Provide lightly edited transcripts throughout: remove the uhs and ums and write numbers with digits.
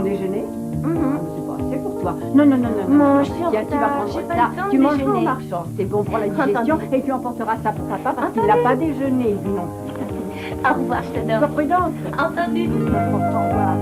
déjeuner? C'est pas assez pour toi. Non. Mange, Tiens, tu vas prendre ça. Tu manges en marchant. C'est bon pour la digestion. Et tu emporteras ça pour papa parce qu'il n'a pas déjeuné, lui non plus. Au revoir, je te donne. Sois prudente. Entendu. Au revoir.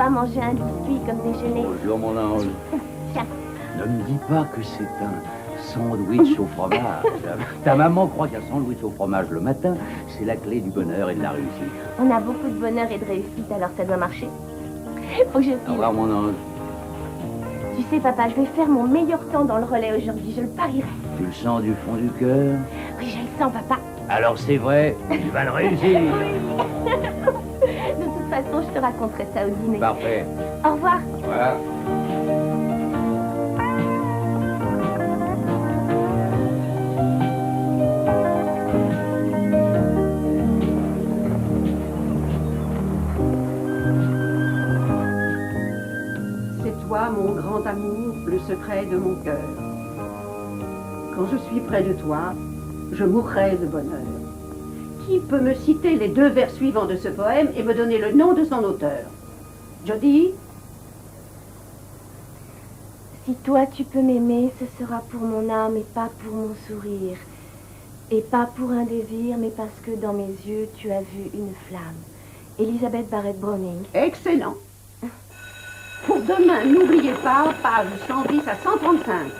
Manger un biscuit comme déjeuner. Bonjour mon ange. Tiens. Ne me dis pas que c'est un sandwich au fromage. Ta maman croit qu'un sandwich au fromage le matin, c'est la clé du bonheur et de la réussite. On a beaucoup de bonheur et de réussite, alors ça doit marcher. Faut que je file. Au revoir mon ange. Tu sais papa, je vais faire mon meilleur temps dans le relais aujourd'hui, je le parierai. Tu le sens du fond du cœur? Oui, je le sens papa. Alors c'est vrai, tu vas le réussir. De toute façon, je te raconterai ça au dîner. Parfait. Au revoir. Voilà. C'est toi, mon grand amour, le secret de mon cœur. Quand je suis près de toi, je mourrai de bonheur. Qui peut me citer les 2 vers suivants de ce poème et me donner le nom de son auteur? Jody? Si toi tu peux m'aimer, ce sera pour mon âme et pas pour mon sourire. Et pas pour un désir, mais parce que dans mes yeux, tu as vu une flamme. Elisabeth Barrett Browning. Excellent. Pour demain, n'oubliez pas, page 110 à 135.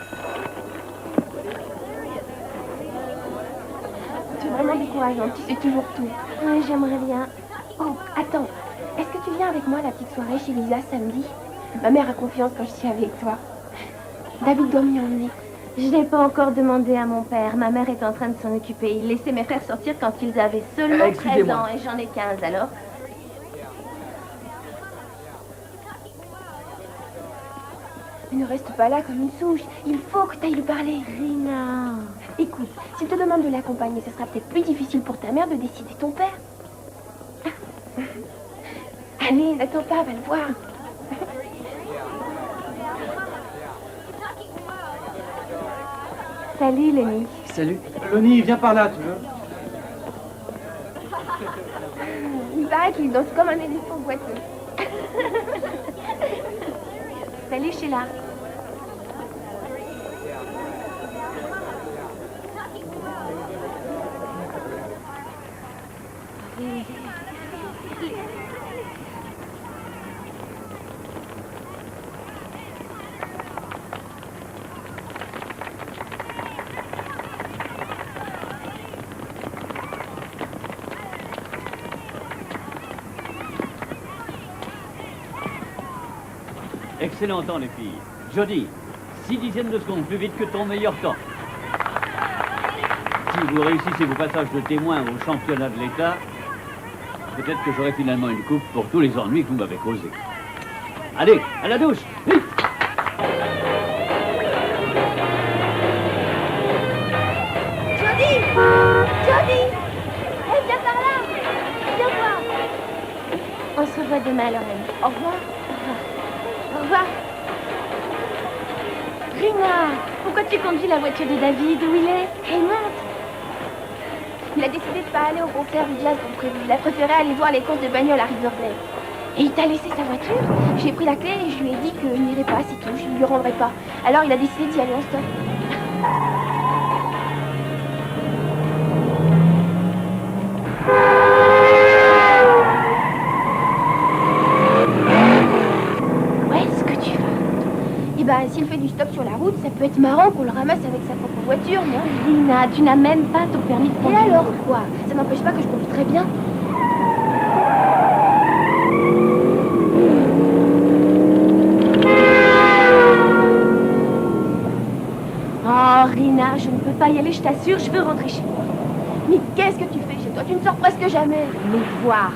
Tu es vraiment décourageante, tu sais toujours tout. Oui, j'aimerais bien. Oh, attends. Est-ce que tu viens avec moi à la petite soirée chez Lisa samedi? Ma mère a confiance quand je suis avec toi. David doit m'y emmener. Je n'ai pas encore demandé à mon père. Ma mère est en train de s'en occuper. Il laissait mes frères sortir quand ils avaient seulement 13 ans et j'en ai 15 alors. Mais ne reste pas là comme une souche. Il faut que tu ailles lui parler. Rina. Écoute, s'il te demande de l'accompagner, ce sera peut-être plus difficile pour ta mère de décider ton père. Allez, n'attends pas, va le voir. Salut, Lenny. Salut. Lonnie, viens par là, tu veux? Il paraît qu'il danse comme un éléphant boiteux. Salut, Sheila. Excellent temps, les filles. Jody, 6 dixièmes de seconde plus vite que ton meilleur temps. Si vous réussissez vos passages de témoin au championnat de l'État, peut-être que j'aurai finalement une coupe pour tous les ennuis que vous m'avez causés. Allez, à la douche, vite! Jody! Jody! Hey, viens par là! Viens voir! On se revoit demain, Lorraine. Au revoir. Au revoir. Rina, pourquoi tu conduis la voiture de David? Où il est? Hey, monte! Il a décidé de ne pas aller au concert du jazz comme prévu. Il a préféré aller voir les courses de bagnole à Riverdale. Et il t'a laissé sa voiture? J'ai pris la clé et je lui ai dit qu'il n'irait pas, c'est tout. Je ne lui rendrai pas. Alors il a décidé d'y aller en stop. Où est-ce que tu vas? Eh ben, s'il fait du stop sur la route, ça peut être marrant qu'on le ramasse avec sa propre voiture, non? Rina, tu n'as même pas ton permis de conduire. Et alors quoi? Ça n'empêche pas que je conduis très bien. Oh, Rina, je ne peux pas y aller, je t'assure, je veux rentrer chez moi. Mais qu'est-ce que tu fais chez toi? Tu ne sors presque jamais. Mes devoirs.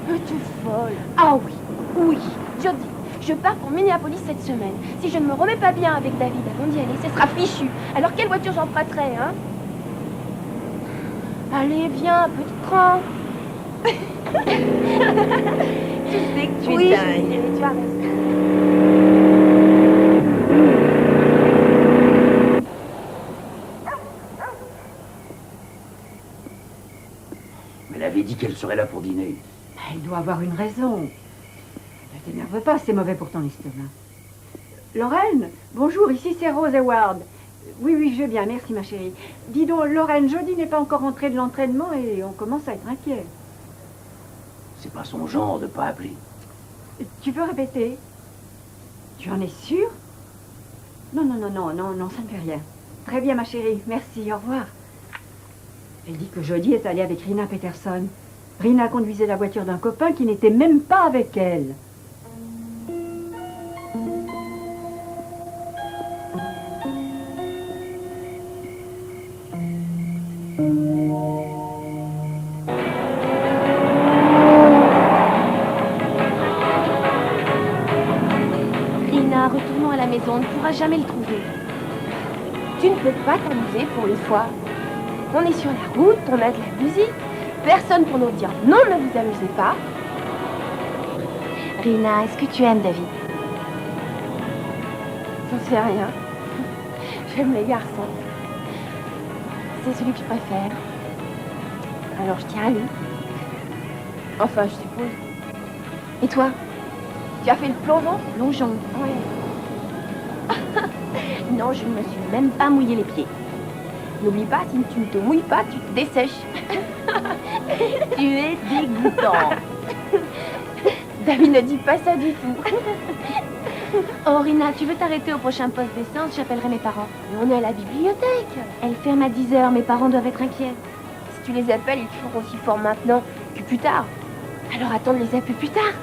Tu es folle. Ah oui, oui, Jody, je pars pour Minneapolis cette semaine. Si je ne me remets pas bien avec David avant d'y aller, ce sera fichu. Alors quelle voiture j'emprunterai, hein? Allez, viens, petit train. Tu sais que tu es dingue. Tu as raison. Elle avait dit qu'elle serait là pour dîner. Elle doit avoir une raison. Ne t'énerve pas, c'est mauvais pour ton estomac. Lorraine, bonjour, ici c'est Rose Howard. Oui, je vais bien, merci ma chérie. Dis donc, Lorraine, Jody n'est pas encore rentrée de l'entraînement et on commence à être inquiet. C'est pas son genre de pas appeler. Tu peux répéter? Tu en es sûre? Non, ça ne fait rien. Très bien ma chérie, merci, au revoir. Elle dit que Jody est allée avec Rina Peterson. Rina conduisait la voiture d'un copain qui n'était même pas avec elle. Rina, retournons à la maison, on ne pourra jamais le trouver. Tu ne peux pas t'amuser pour une fois. On est sur la route, on a de la musique. Personne pour nous dire non, ne vous amusez pas. Rina, est-ce que tu aimes David? J'en sais rien. J'aime les garçons. C'est celui que je préfère. Alors je tiens à lui. Enfin, je suppose. Et toi? Tu as fait le plongeon? Plongeon. Oui. Non, je ne me suis même pas mouillé les pieds. N'oublie pas, si tu ne te mouilles pas, tu te dessèches. Tu es dégoûtant. David ne dit pas ça du tout. Oh, Rina, tu veux t'arrêter au prochain poste d'essence? J'appellerai mes parents. Mais on est à la bibliothèque. Elle ferme à 10 h, mes parents doivent être inquiets. Si tu les appelles, ils feront aussi fort maintenant que plus tard. Alors attends de les appeler plus tard.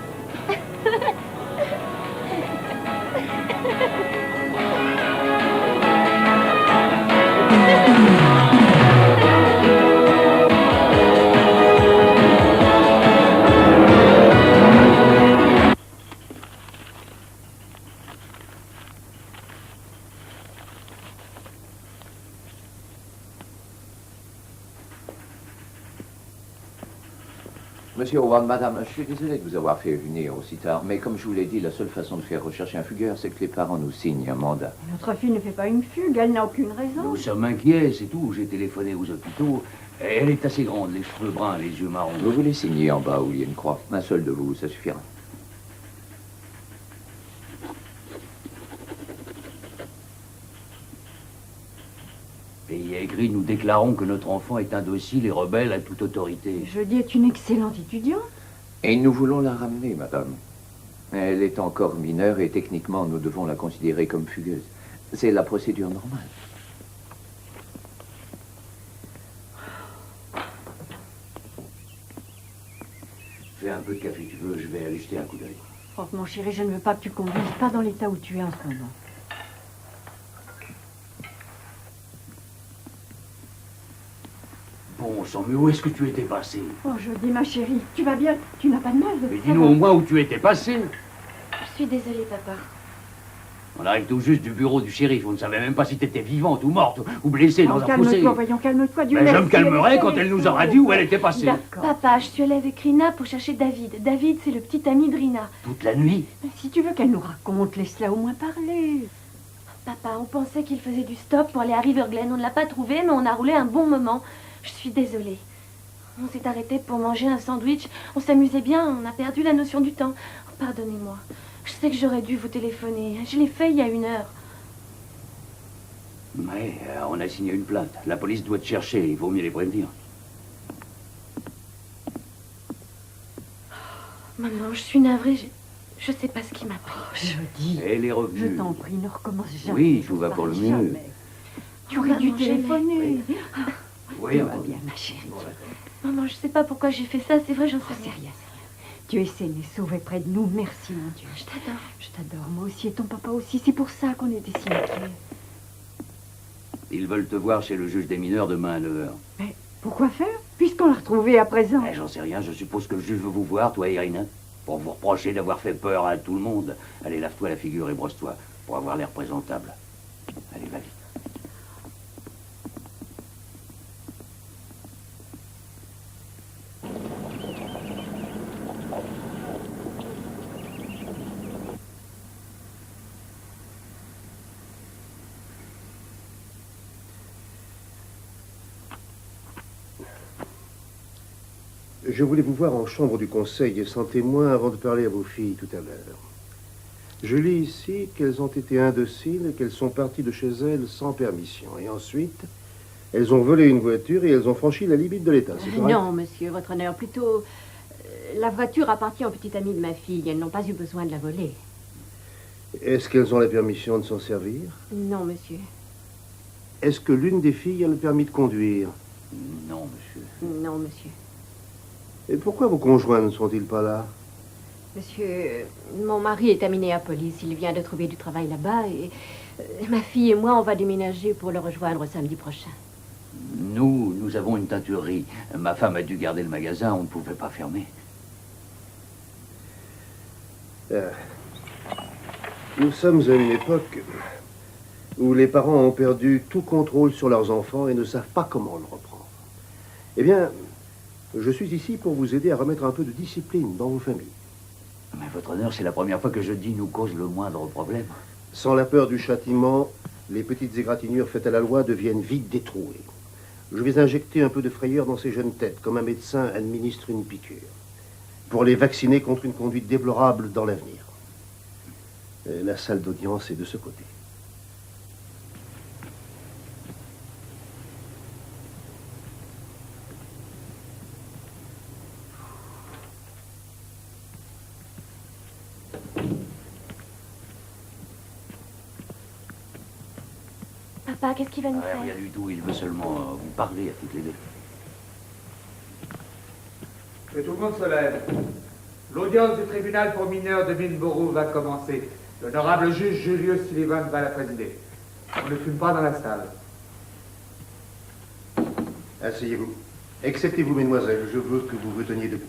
Monsieur Howard, madame, je suis désolé de vous avoir fait venir aussi tard, mais comme je vous l'ai dit, la seule façon de faire rechercher un fugueur, c'est que les parents nous signent un mandat. Notre fille ne fait pas une fugue, elle n'a aucune raison. Nous sommes inquiets, c'est tout. J'ai téléphoné aux hôpitaux. Elle est assez grande, les cheveux bruns, les yeux marrons. Vous voulez signer en bas où il y a une croix. Un seul de vous, ça suffira. Et il y a écrit, nous déclarons que notre enfant est indocile et rebelle à toute autorité. Jody est une excellente étudiante. Et nous voulons la ramener, madame. Elle est encore mineure et techniquement, nous devons la considérer comme fugueuse. C'est la procédure normale. Fais un peu de café, tu veux, je vais aller jeter un coup d'œil. Oh, mon chéri, je ne veux pas que tu conduises pas dans l'état où tu es en ce moment. Bon sang, mais où est-ce que tu étais passé? Oh, Jody, ma chérie, tu vas bien? Tu n'as pas de mal? Mais dis-nous au moins où tu étais passé. Je suis désolée, papa. On arrive tout juste du bureau du shérif. On ne savait même pas si t'étais vivante ou morte ou blessée dans un fossé. Calme-toi, voyons, calme-toi. Dieu Mais je merci, me calmerai quand elle nous aura dit où elle était passée. D'accord. Papa, je suis allée avec Rina pour chercher David. David, c'est le petit ami de Rina. Toute la nuit. Si tu veux qu'elle nous raconte, laisse-la au moins parler. Papa, on pensait qu'il faisait du stop pour aller à River Glen. On ne l'a pas trouvé, mais on a roulé un bon moment. Je suis désolée. On s'est arrêté pour manger un sandwich. On s'amusait bien, on a perdu la notion du temps. Oh, pardonnez-moi. Je sais que j'aurais dû vous téléphoner. Je l'ai fait il y a 1 heure. Mais on a signé une plainte. La police doit te chercher. Il vaut mieux les prévenir. Maman, je suis navrée. Je sais pas ce qui m'a pris. Jody, Elle est revenue. je t'en prie, ne recommence jamais. Oui, tout va pour le mieux. Jamais. Tu aurais dû téléphoner. Oui, Tout va bien, ma chérie. Maman, je sais pas pourquoi j'ai fait ça. C'est vrai, j'en sais C'est rien. rien, c'est rien. Tu es saine et sauvée près de nous. Merci, mon Dieu. Je t'adore. Je t'adore, moi aussi, et ton papa aussi. C'est pour ça qu'on était si inquiets. Ils veulent te voir chez le juge des mineurs demain à 9h. Mais pourquoi faire, puisqu'on l'a retrouvé à présent? J'en sais rien, je suppose que le juge veut vous voir, toi, Irina, pour vous reprocher d'avoir fait peur à tout le monde. Allez, lave-toi la figure et brosse-toi, pour avoir l'air présentable. Allez, va vite. Je voulais vous voir en chambre du conseil et sans témoin avant de parler à vos filles tout à l'heure. Je lis ici qu'elles ont été indociles et qu'elles sont parties de chez elles sans permission. Et ensuite, elles ont volé une voiture et elles ont franchi la limite de l'État, c'est correct? Non, monsieur, votre honneur, plutôt... la voiture appartient aux petites amies de ma fille. Elles n'ont pas eu besoin de la voler. Est-ce qu'elles ont la permission de s'en servir? Non, monsieur. Est-ce que l'une des filles a le permis de conduire? Non, monsieur. Non, monsieur. Et pourquoi vos conjoints ne sont-ils pas là? Monsieur, mon mari est à Minneapolis. Il vient de trouver du travail là-bas et ma fille et moi, on va déménager pour le rejoindre samedi prochain. Nous avons une teinturerie. Ma femme a dû garder le magasin, on ne pouvait pas fermer. Nous sommes à une époque où les parents ont perdu tout contrôle sur leurs enfants et ne savent pas comment le reprendre. Eh bien, je suis ici pour vous aider à remettre un peu de discipline dans vos familles. Mais votre honneur, c'est la première fois que je dis nous cause le moindre problème. Sans la peur du châtiment, les petites égratignures faites à la loi deviennent vite détrouées. Je vais injecter un peu de frayeur dans ces jeunes têtes, comme un médecin administre une piqûre, pour les vacciner contre une conduite déplorable dans l'avenir. La salle d'audience est de ce côté. Papa, qu'est-ce qu'il va nous faire? Rien du tout, il veut seulement vous parler à toutes les deux. Que tout le monde se lève. L'audience du tribunal pour mineurs de Millborough va commencer. L'honorable juge Julius Sullivan va la présider. On ne fume pas dans la salle. Asseyez-vous. Acceptez-vous, mesdemoiselles, je veux que vous vous teniez debout.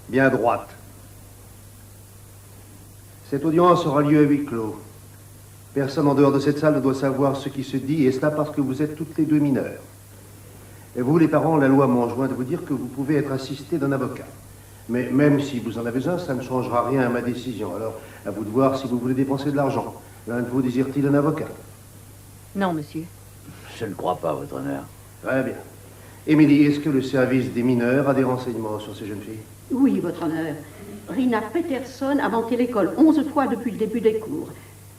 Bien droite. Cette audience aura lieu à huis clos. Personne en dehors de cette salle ne doit savoir ce qui se dit, et cela parce que vous êtes toutes les deux mineures. Et vous, les parents, la loi m'enjoint de vous dire que vous pouvez être assistés d'un avocat. Mais même si vous en avez un, ça ne changera rien à ma décision. Alors, à vous de voir si vous voulez dépenser de l'argent. L'un de vous désire-t-il un avocat? Non, monsieur. Je ne crois pas, votre honneur. Très bien. Émilie, est-ce que le service des mineurs a des renseignements sur ces jeunes filles? Oui, votre honneur. Rina Peterson a manqué l'école 11 fois depuis le début des cours.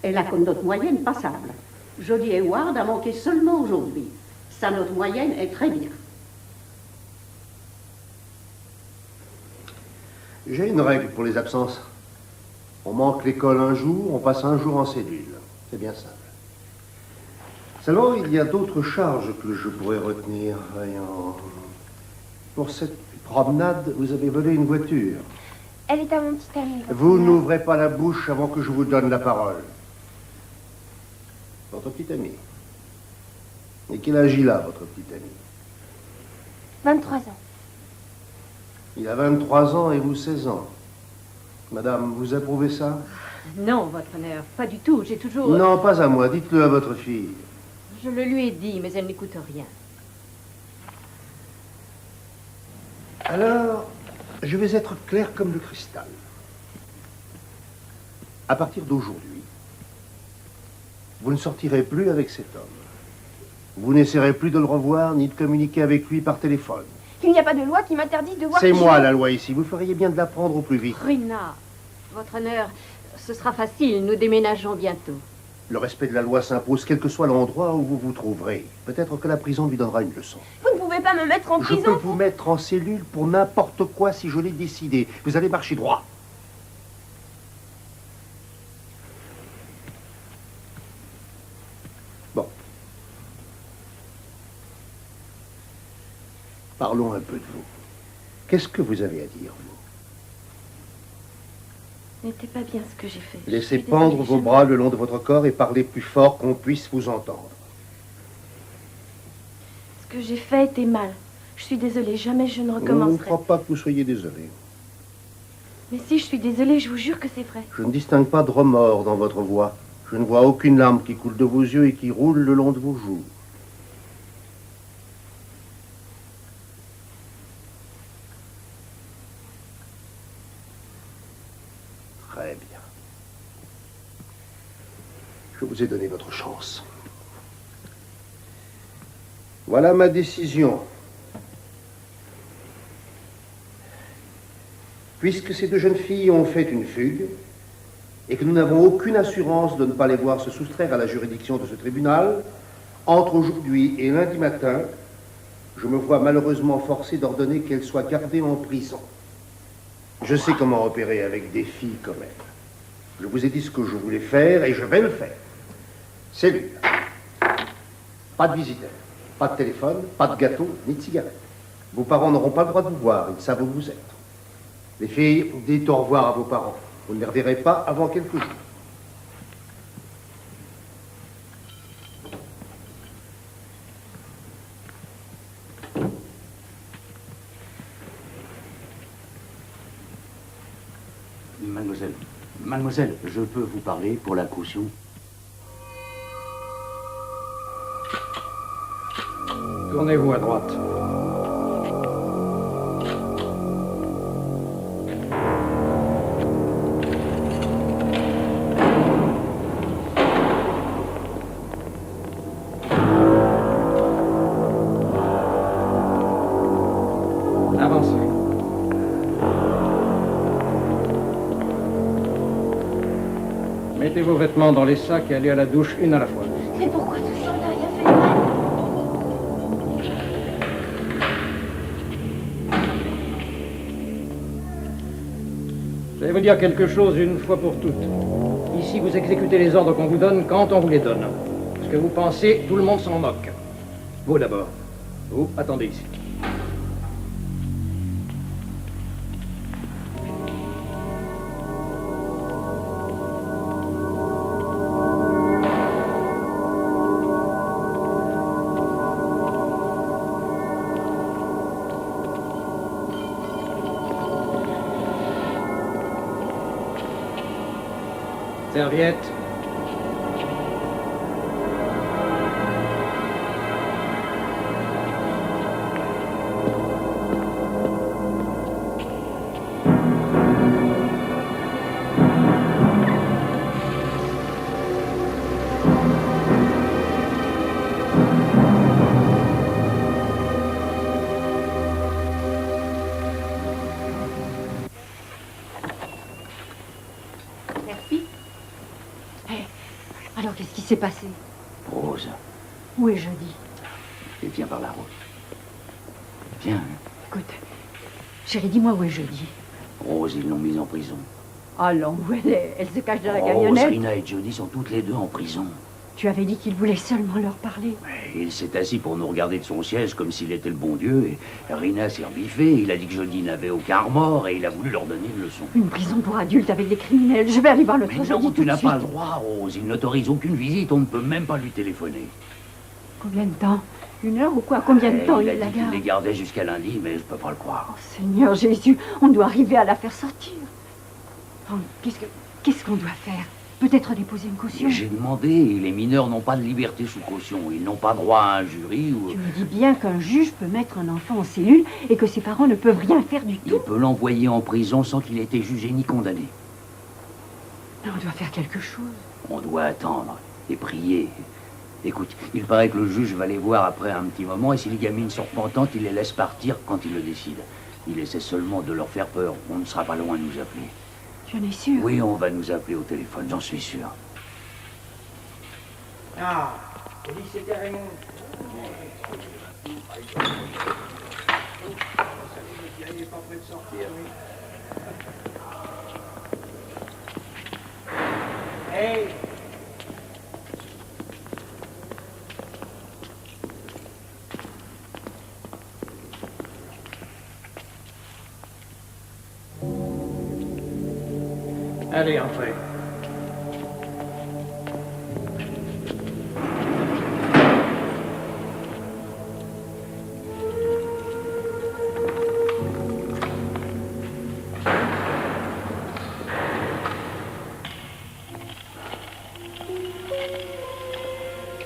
Elle a comme note moyenne passable. Jodie Hayward a manqué seulement aujourd'hui. Sa note moyenne est très bien. J'ai une règle pour les absences. On manque l'école un jour, on passe un jour en cellule. C'est bien simple. Seulement, il y a d'autres charges que je pourrais retenir. Voyons. Pour cette promenade, vous avez volé une voiture. Elle est à mon petit ami. Vous n'ouvrez pas la bouche avant que je vous donne la parole. Votre petit ami. Et quel âge il a, votre petit ami? 23 ans. Il a 23 ans et vous 16 ans. Madame, vous approuvez ça? Non, votre honneur, pas du tout. J'ai toujours... Non, pas à moi. Dites-le à votre fille. Je le lui ai dit, mais elle n'écoute rien. Alors, je vais être clair comme le cristal. À partir d'aujourd'hui, vous ne sortirez plus avec cet homme. Vous n'essaierez plus de le revoir ni de communiquer avec lui par téléphone. Il n'y a pas de loi qui m'interdit de voir... C'est qui moi je- la loi ici. Vous feriez bien de l'apprendre au plus vite. Rina, votre honneur, ce sera facile. Nous déménageons bientôt. Le respect de la loi s'impose quel que soit l'endroit où vous vous trouverez. Peut-être que la prison lui donnera une leçon. Vous ne pouvez pas me mettre en Je prison. peux vous mettre en cellule pour n'importe quoi si je l'ai décidé. Vous allez marcher droit. Bon. Parlons un peu de vous. Qu'est-ce que vous avez à dire, vous? Ce n'était pas bien ce que j'ai fait. Laissez pendre vos bras le long de votre corps et parlez plus fort qu'on puisse vous entendre. Ce que j'ai fait était mal. Je suis désolée, jamais je ne Je ne recommencerai. crois pas que vous soyez désolé. Mais si, je suis désolée, je vous jure que c'est vrai. Je ne distingue pas de remords dans votre voix. Je ne vois aucune larme qui coule de vos yeux et qui roule le long de vos joues. Très bien. Je vous ai donné votre chance. Voilà ma décision. Puisque ces deux jeunes filles ont fait une fugue, et que nous n'avons aucune assurance de ne pas les voir se soustraire à la juridiction de ce tribunal, entre aujourd'hui et lundi matin, je me vois malheureusement forcé d'ordonner qu'elles soient gardées en prison. Je sais comment opérer avec des filles comme elles. Je vous ai dit ce que je voulais faire et je vais le faire. Cellule. Pas de visiteurs, pas de téléphone, pas de gâteau, ni de cigarettes. Vos parents n'auront pas le droit de vous voir, ils savent où vous êtes. Les filles, dites au revoir à vos parents. Vous ne les reverrez pas avant quelques jours. Mademoiselle, je peux vous parler pour la caution? Tournez-vous à droite. Avancez. Mettez vos vêtements dans les sacs et allez à la douche une à la fois. Mais pourquoi tout ça? On n'a rien fait de mal. Je vais vous dire quelque chose une fois pour toutes. Ici, vous exécutez les ordres qu'on vous donne quand on vous les donne. Ce que vous pensez, tout le monde s'en moque. Vous d'abord. Vous, attendez ici. Serviette. Murphy? Alors, qu'est-ce qui s'est passé? Rose, Où est Jody? et viens par la route. Viens. Écoute, chérie, dis-moi où est Jody. Rose, ils l'ont mise en prison. Allons, où elle est? Elle se cache dans la Rose, camionnette. Rina et Jody sont toutes les deux en prison. Tu avais dit qu'il voulait seulement leur parler. Et il s'est assis pour nous regarder de son siège comme s'il était le bon Dieu. Et Rina s'est rebiffée. Il a dit que Jody n'avait aucun remords et il a voulu leur donner une leçon. Une prison pour adultes avec des criminels. Je vais aller voir l'autre Mais Jody non, tout tu de n'as suite. pas le droit, Rose. Il n'autorise aucune visite. On ne peut même pas lui téléphoner. Combien de temps? 1 heure ou quoi? Combien de temps il il a la dit qu'il garde? les gardait jusqu'à lundi, mais je peux pas le croire. Oh, Seigneur Jésus, on doit arriver à la faire sortir. Oh, qu'est-ce qu'on doit faire? Peut-être déposer une caution? J'ai demandé, et les mineurs n'ont pas de liberté sous caution. Ils n'ont pas droit à un jury ou... Tu me dis bien qu'un juge peut mettre un enfant en cellule et que ses parents ne peuvent rien faire du Il tout. peut l'envoyer en prison sans qu'il ait été jugé ni condamné. On doit faire quelque chose. On doit attendre et prier. Écoute, il paraît que le juge va les voir après un petit moment et si les gamines sont repentantes, il les laisse partir quand il le décide. Il essaie seulement de leur faire peur. On ne sera pas loin de nous appeler. Tu en es sûr? Oui, on va nous appeler au téléphone, j'en suis sûr. Ah, j'ai dit que c'était Raymond. Il n'est pas prêt de sortir, lui. Hey! Allez, entrez.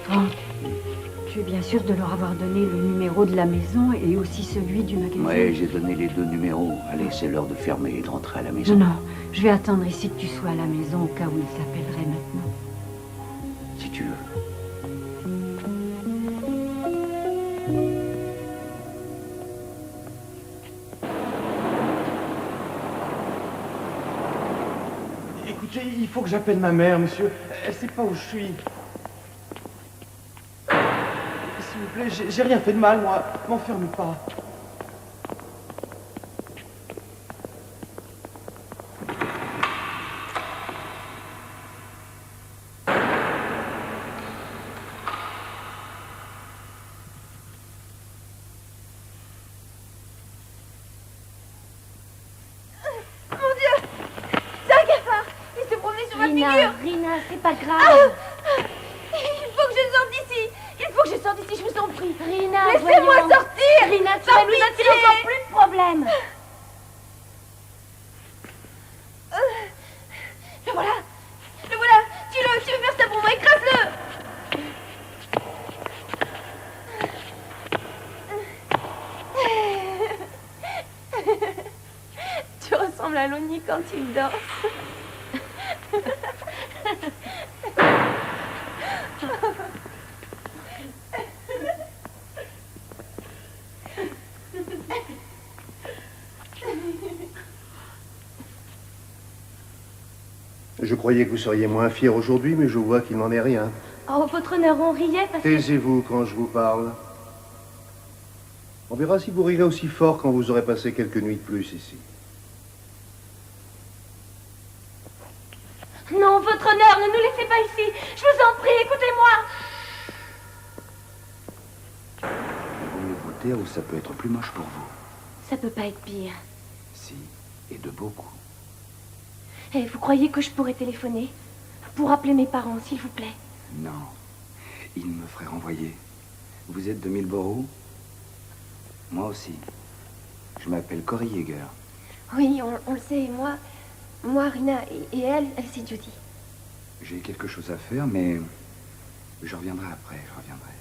Franck, tu es bien sûr de leur avoir donné le numéro de la maison et aussi celui du magasin? Ouais, j'ai donné les 2 numéros. Allez, c'est l'heure de fermer et de rentrer à la maison. Non, je vais attendre ici que tu sois à la maison au cas où ils t'appelleraient maintenant. Si tu veux. Écoutez, il faut que j'appelle ma mère, monsieur. Elle sait pas où je suis. S'il vous plaît, j'ai rien fait de mal, moi. M'enferme pas. Rina, c'est pas grave. Il faut que je sorte d'ici. Il faut que je sorte d'ici, je vous en prie. Rina, laissez-moi sortir. Rina, tu vas nous attirer encore plus de problèmes. Le voilà. Le voilà. Tu veux faire ça pour moi, écrase-le. Tu ressembles à Lonnie quand il danse. Je croyais que vous seriez moins fier aujourd'hui, mais je vois qu'il n'en est rien. Oh, votre honneur, on riait parce que... Taisez-vous quand je vous parle. On verra si vous rirez aussi fort quand vous aurez passé quelques nuits de plus ici. Non, votre honneur, ne nous laissez pas ici. Je vous en prie, écoutez-moi. Vaut mieux vous taire ou ça peut être plus moche pour vous. Ça peut pas être pire. Si, et de beaucoup. Et vous croyez que je pourrais téléphoner pour appeler mes parents, s'il vous plaît? Non, ils me feraient renvoyer. Vous êtes de Millborough? Moi aussi. Je m'appelle Cory Yeager. Oui, on le sait. Moi, Rina, et elle, c'est Judy. J'ai quelque chose à faire, mais je reviendrai après, je reviendrai.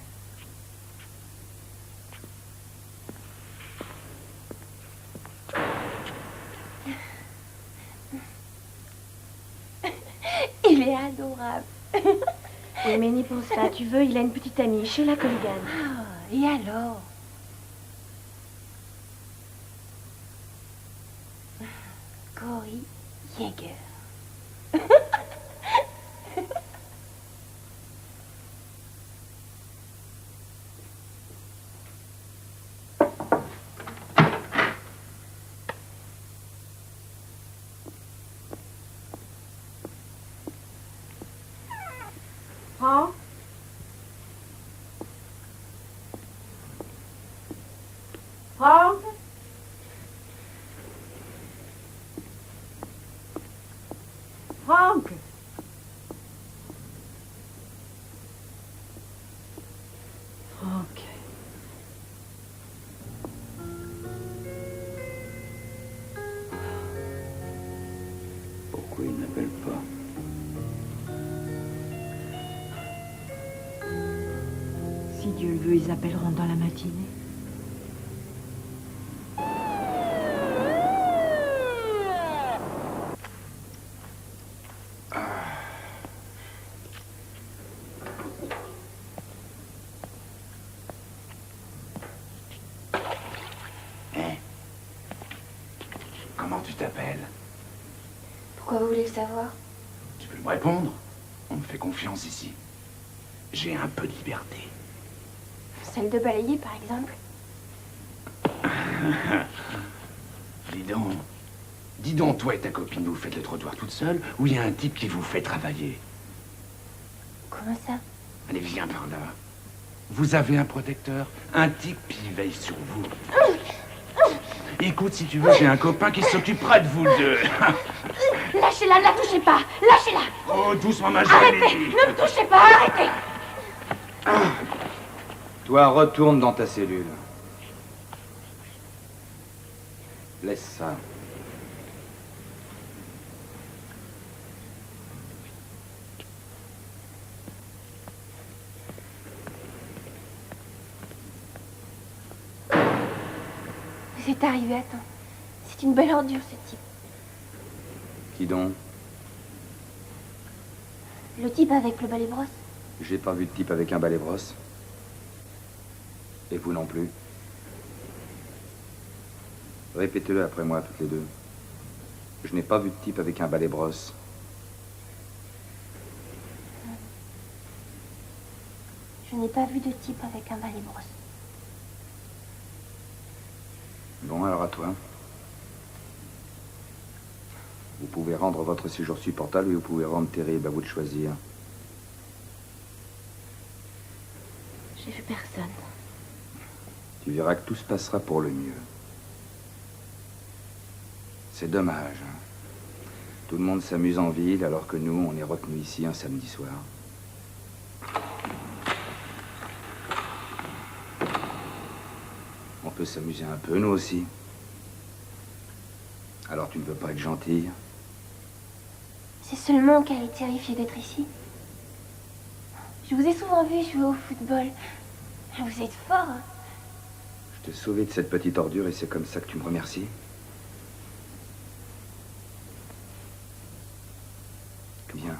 Il est adorable. Oui, mais n'y pense pas, tu veux, il a une petite amie, Sheila Colligan. Ah, et alors? Cory Yeager. Franck? Franck? Franck? Franck. Pourquoi il n'appelle pas? Si Dieu le veut, ils appelleront dans la matinée. Comment tu t'appelles? Pourquoi vous voulez le savoir? Tu peux me répondre? On me fait confiance ici. j'ai un peu de liberté. Celle de balayer, par exemple. Dis donc, toi et ta copine, vous faites le trottoir toute seule ou il y a un type qui vous fait travailler? Comment ça? Allez, viens par là. Vous avez un protecteur? Un type qui veille sur vous? Écoute, si tu veux, j'ai un copain qui s'occupera de vous deux. Lâchez-la, ne la touchez pas. Lâchez-la. Oh, doucement, ma jolie. Arrêtez, ne me touchez pas, arrêtez. Toi, retourne dans ta cellule. Laisse ça. Vous êtes arrivé à temps. C'est une belle ordure, ce type. Qui donc? Le type avec le balai brosse. J'ai pas vu de type avec un balai brosse. Et vous non plus. Répétez-le après moi, toutes les deux. Je n'ai pas vu de type avec un balai brosse. Je n'ai pas vu de type avec un balai brosse. Bon, alors à toi. Vous pouvez rendre votre séjour supportable et vous pouvez rendre terrible, à vous de choisir. J'ai vu personne. Tu verras que tout se passera pour le mieux. C'est dommage. Hein. Tout le monde s'amuse en ville alors que nous, on est retenus ici un samedi soir. On peut s'amuser un peu, nous aussi. Alors tu ne veux pas être gentille? C'est seulement qu'elle est terrifiée d'être ici. Je vous ai souvent vu jouer au football. Vous êtes fort. Hein. Je t'ai sauvé de cette petite ordure et c'est comme ça que tu me remercies? Bien.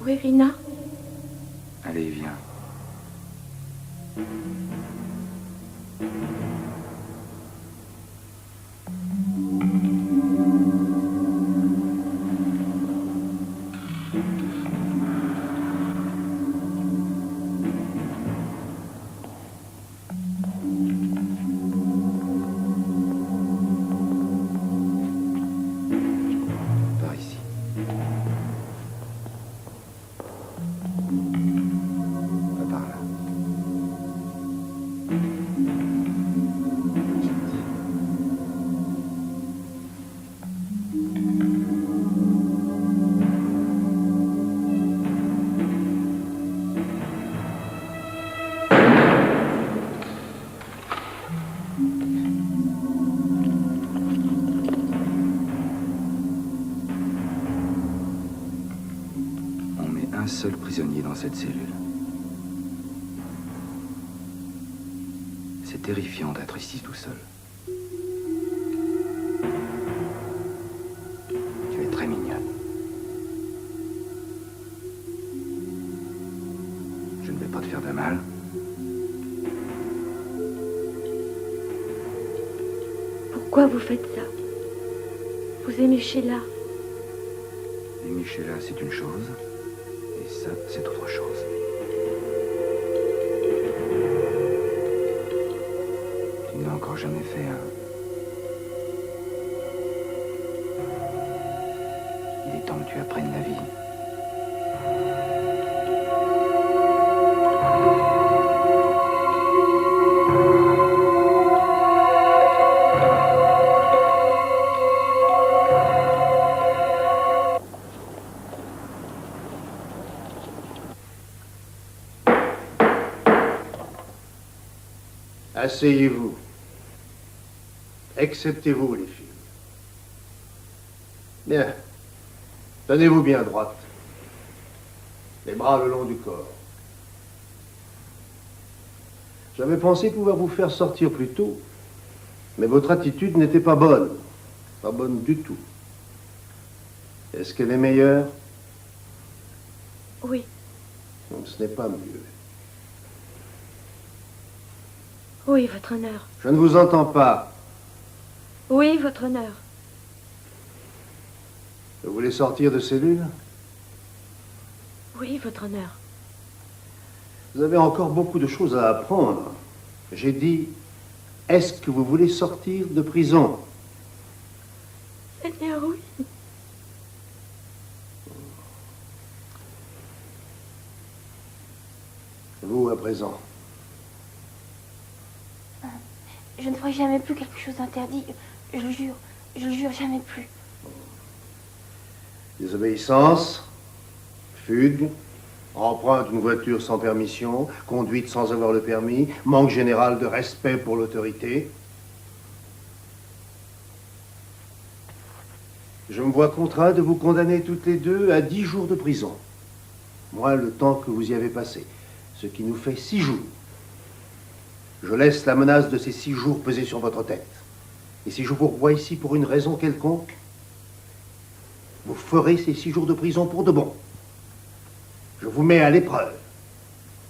Où est Rina? Allez, viens. Par ici. Par là. On met un seul prisonnier dans cette cellule. C'est terrifiant d'être ici tout seul. Tu es très mignonne. Je ne vais pas te faire de mal. Pourquoi vous faites ça? Vous aimez Sheila? Aimer Sheila, c'est une chose. Et ça, c'est autre chose. Tu ne l'as encore jamais fait, hein? Il est temps que tu apprennes la vie. Asseyez-vous. Acceptez-vous, les filles. Bien. Tenez-vous bien droite. Les bras le long du corps. J'avais pensé pouvoir vous faire sortir plus tôt, mais votre attitude n'était pas bonne. Pas bonne du tout. Est-ce qu'elle est meilleure? Oui. Donc ce n'est pas mieux. Oui, votre honneur. Je ne vous entends pas. Oui, votre honneur. Vous voulez sortir de cellule? Oui, votre honneur. Vous avez encore beaucoup de choses à apprendre. J'ai dit, est-ce que vous voulez sortir de prison? Seigneur, oui. Vous, à présent. Je ne ferai jamais plus quelque chose d'interdit. Je le jure, jamais plus. Désobéissance, fugue, emprunte d'une voiture sans permission, conduite sans avoir le permis, manque général de respect pour l'autorité. Je me vois contraint de vous condamner toutes les deux à 10 jours de prison. Moi, le temps que vous y avez passé, ce qui nous fait 6 jours. Je laisse la menace de ces 6 jours peser sur votre tête. Et si je vous revois ici pour une raison quelconque, vous ferez ces 6 jours de prison pour de bon. Je vous mets à l'épreuve.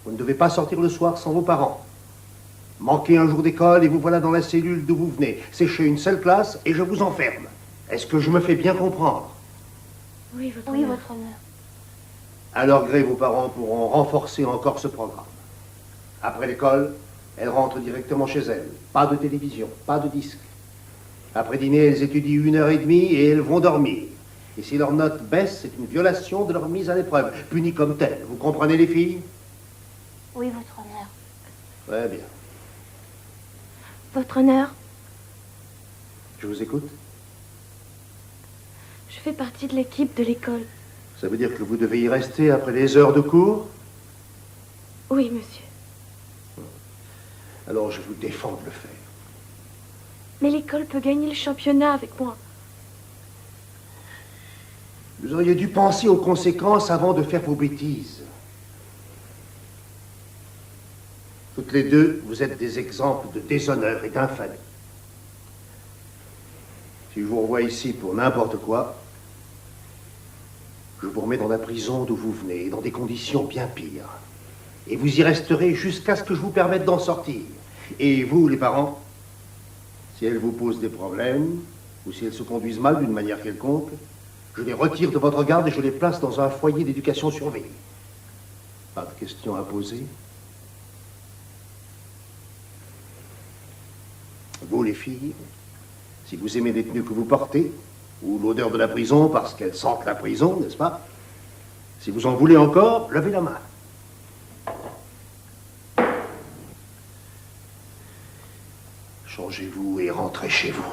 Vous ne devez pas sortir le soir sans vos parents. Manquez un jour d'école et vous voilà dans la cellule d'où vous venez. Séchez une seule classe et je vous enferme. Est-ce que je me fais bien comprendre? Oui, votre honneur. À leur gré, vos parents pourront renforcer encore ce programme. Après l'école, elles rentrent directement chez elles. Pas de télévision, pas de disque. Après dîner, elles étudient 1h30 et elles vont dormir. Et si leur note baisse, c'est une violation de leur mise à l'épreuve, punie comme telle. Vous comprenez, les filles? Oui, votre honneur. Très bien. Votre honneur, Je vous écoute. je fais partie de l'équipe de l'école. Ça veut dire que vous devez y rester après les heures de cours? Oui, monsieur. Alors je vous défends de le faire. Mais l'école peut gagner le championnat avec moi. Vous auriez dû penser aux conséquences avant de faire vos bêtises. Toutes les deux, vous êtes des exemples de déshonneur et d'infamie. Si je vous revois ici pour n'importe quoi, je vous remets dans la prison d'où vous venez, dans des conditions bien pires. Et vous y resterez jusqu'à ce que je vous permette d'en sortir. Et vous, les parents, si elles vous posent des problèmes, ou si elles se conduisent mal d'une manière quelconque, je les retire de votre garde et je les place dans un foyer d'éducation surveillée. Pas de questions à poser. Vous, les filles, si vous aimez les tenues que vous portez, ou l'odeur de la prison parce qu'elles sentent la prison, n'est-ce pas? Si vous en voulez encore, levez la main. Changez-vous et rentrez chez vous.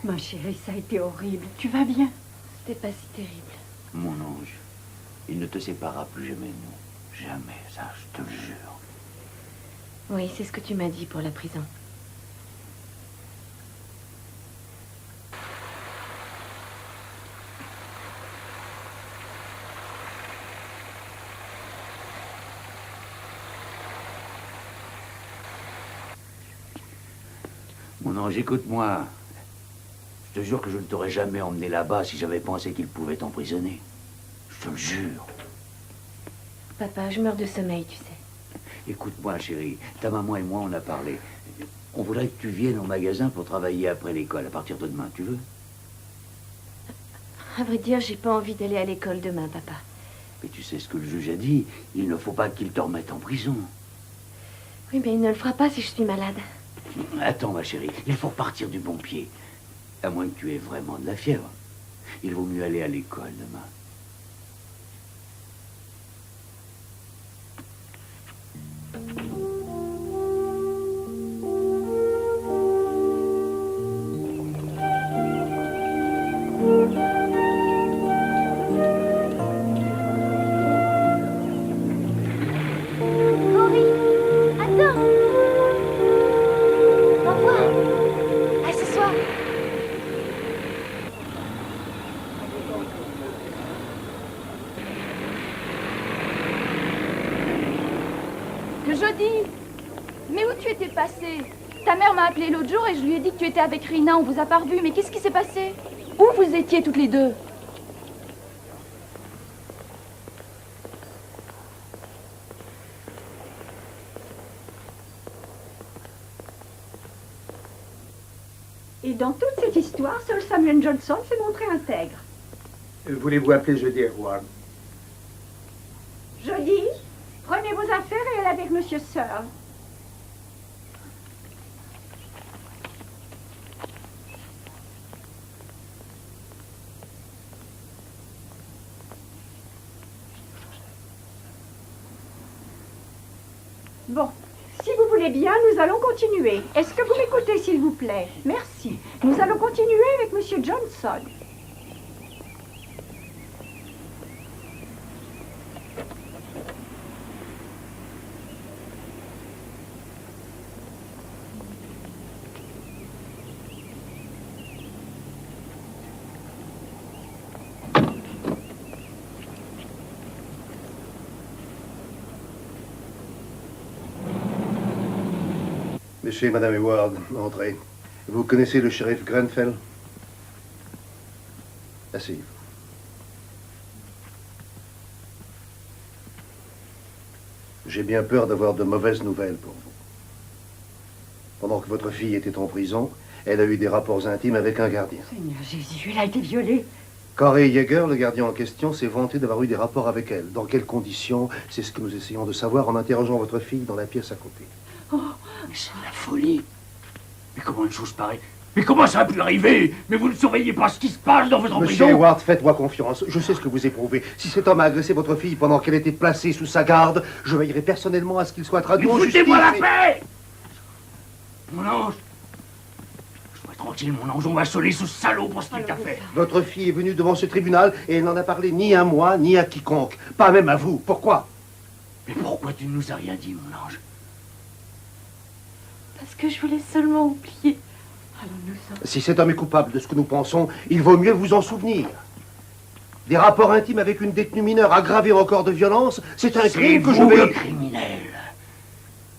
Ma chérie, ça a été horrible. Tu vas bien? C'était pas si terrible. Mon ange, il ne te séparera plus jamais de nous. Jamais, ça, je te le jure. Oui, c'est ce que tu m'as dit pour la prison. Mon ange, écoute-moi. Je te jure que je ne t'aurais jamais emmené là-bas si j'avais pensé qu'il pouvait t'emprisonner. Je te le jure. Papa, je meurs de sommeil, tu sais. Écoute-moi, chérie. Ta maman et moi, on a parlé. On voudrait que tu viennes au magasin pour travailler après l'école, à partir de demain. Tu veux? À vrai dire, j'ai pas envie d'aller à l'école demain, papa. Mais tu sais ce que le juge a dit. Il ne faut pas qu'il te remette en prison. Oui, mais il ne le fera pas si je suis malade. Attends, ma chérie. Il faut repartir du bon pied. À moins que tu aies vraiment de la fièvre. Il vaut mieux aller à l'école demain. Johnny! Mais où tu étais passé? Ta mère m'a appelé l'autre jour et je lui ai dit que tu étais avec Rina, on vous a pas revus. Mais qu'est-ce qui s'est passé? Où vous étiez toutes les deux? Et dans toute cette histoire, seul Samuel Johnson s'est montré intègre. Voulez-vous appeler jeudi Edward? Jeudi, prenez vos affaires et allez avec Monsieur Searle. Bon, si vous voulez bien, nous allons continuer. Est-ce que vous m'écoutez, s'il vous plaît? Merci. Nous allons continuer avec Monsieur Johnson. Monsieur et Madame Hayward, entrez. Vous connaissez le shérif Grenfell? Asseyez-vous. J'ai bien peur d'avoir de mauvaises nouvelles pour vous. Pendant que votre fille était en prison, elle a eu des rapports intimes avec un gardien. Seigneur Jésus, elle a été violée. Corey Yeager, le gardien en question, s'est vanté d'avoir eu des rapports avec elle. Dans quelles conditions? C'est ce que nous essayons de savoir en interrogeant votre fille dans la pièce à côté. Oh, mais c'est de la folie. Mais comment une chose pareille? Mais comment ça a pu arriver? Mais vous ne surveillez pas ce qui se passe dans votre prison? Monsieur Hayward, faites-moi confiance. Je sais ce que vous éprouvez. Si cet homme a agressé votre fille pendant qu'elle était placée sous sa garde, je veillerai personnellement à ce qu'il soit traduit en justice. Foutez-moi la paix! Mon ange! Sois tranquille, mon ange, on va sonner ce salaud pour ce qu'il a fait. Votre fille est venue devant ce tribunal et elle n'en a parlé ni à moi, ni à quiconque. Pas même à vous. Pourquoi? Mais pourquoi tu ne nous as rien dit, mon ange? Parce que je voulais seulement oublier. Si cet homme est coupable de ce que nous pensons, il vaut mieux vous en souvenir. Des rapports intimes avec une détenue mineure aggravés encore de violence, c'est un crime que je vais... C'est vous le criminel.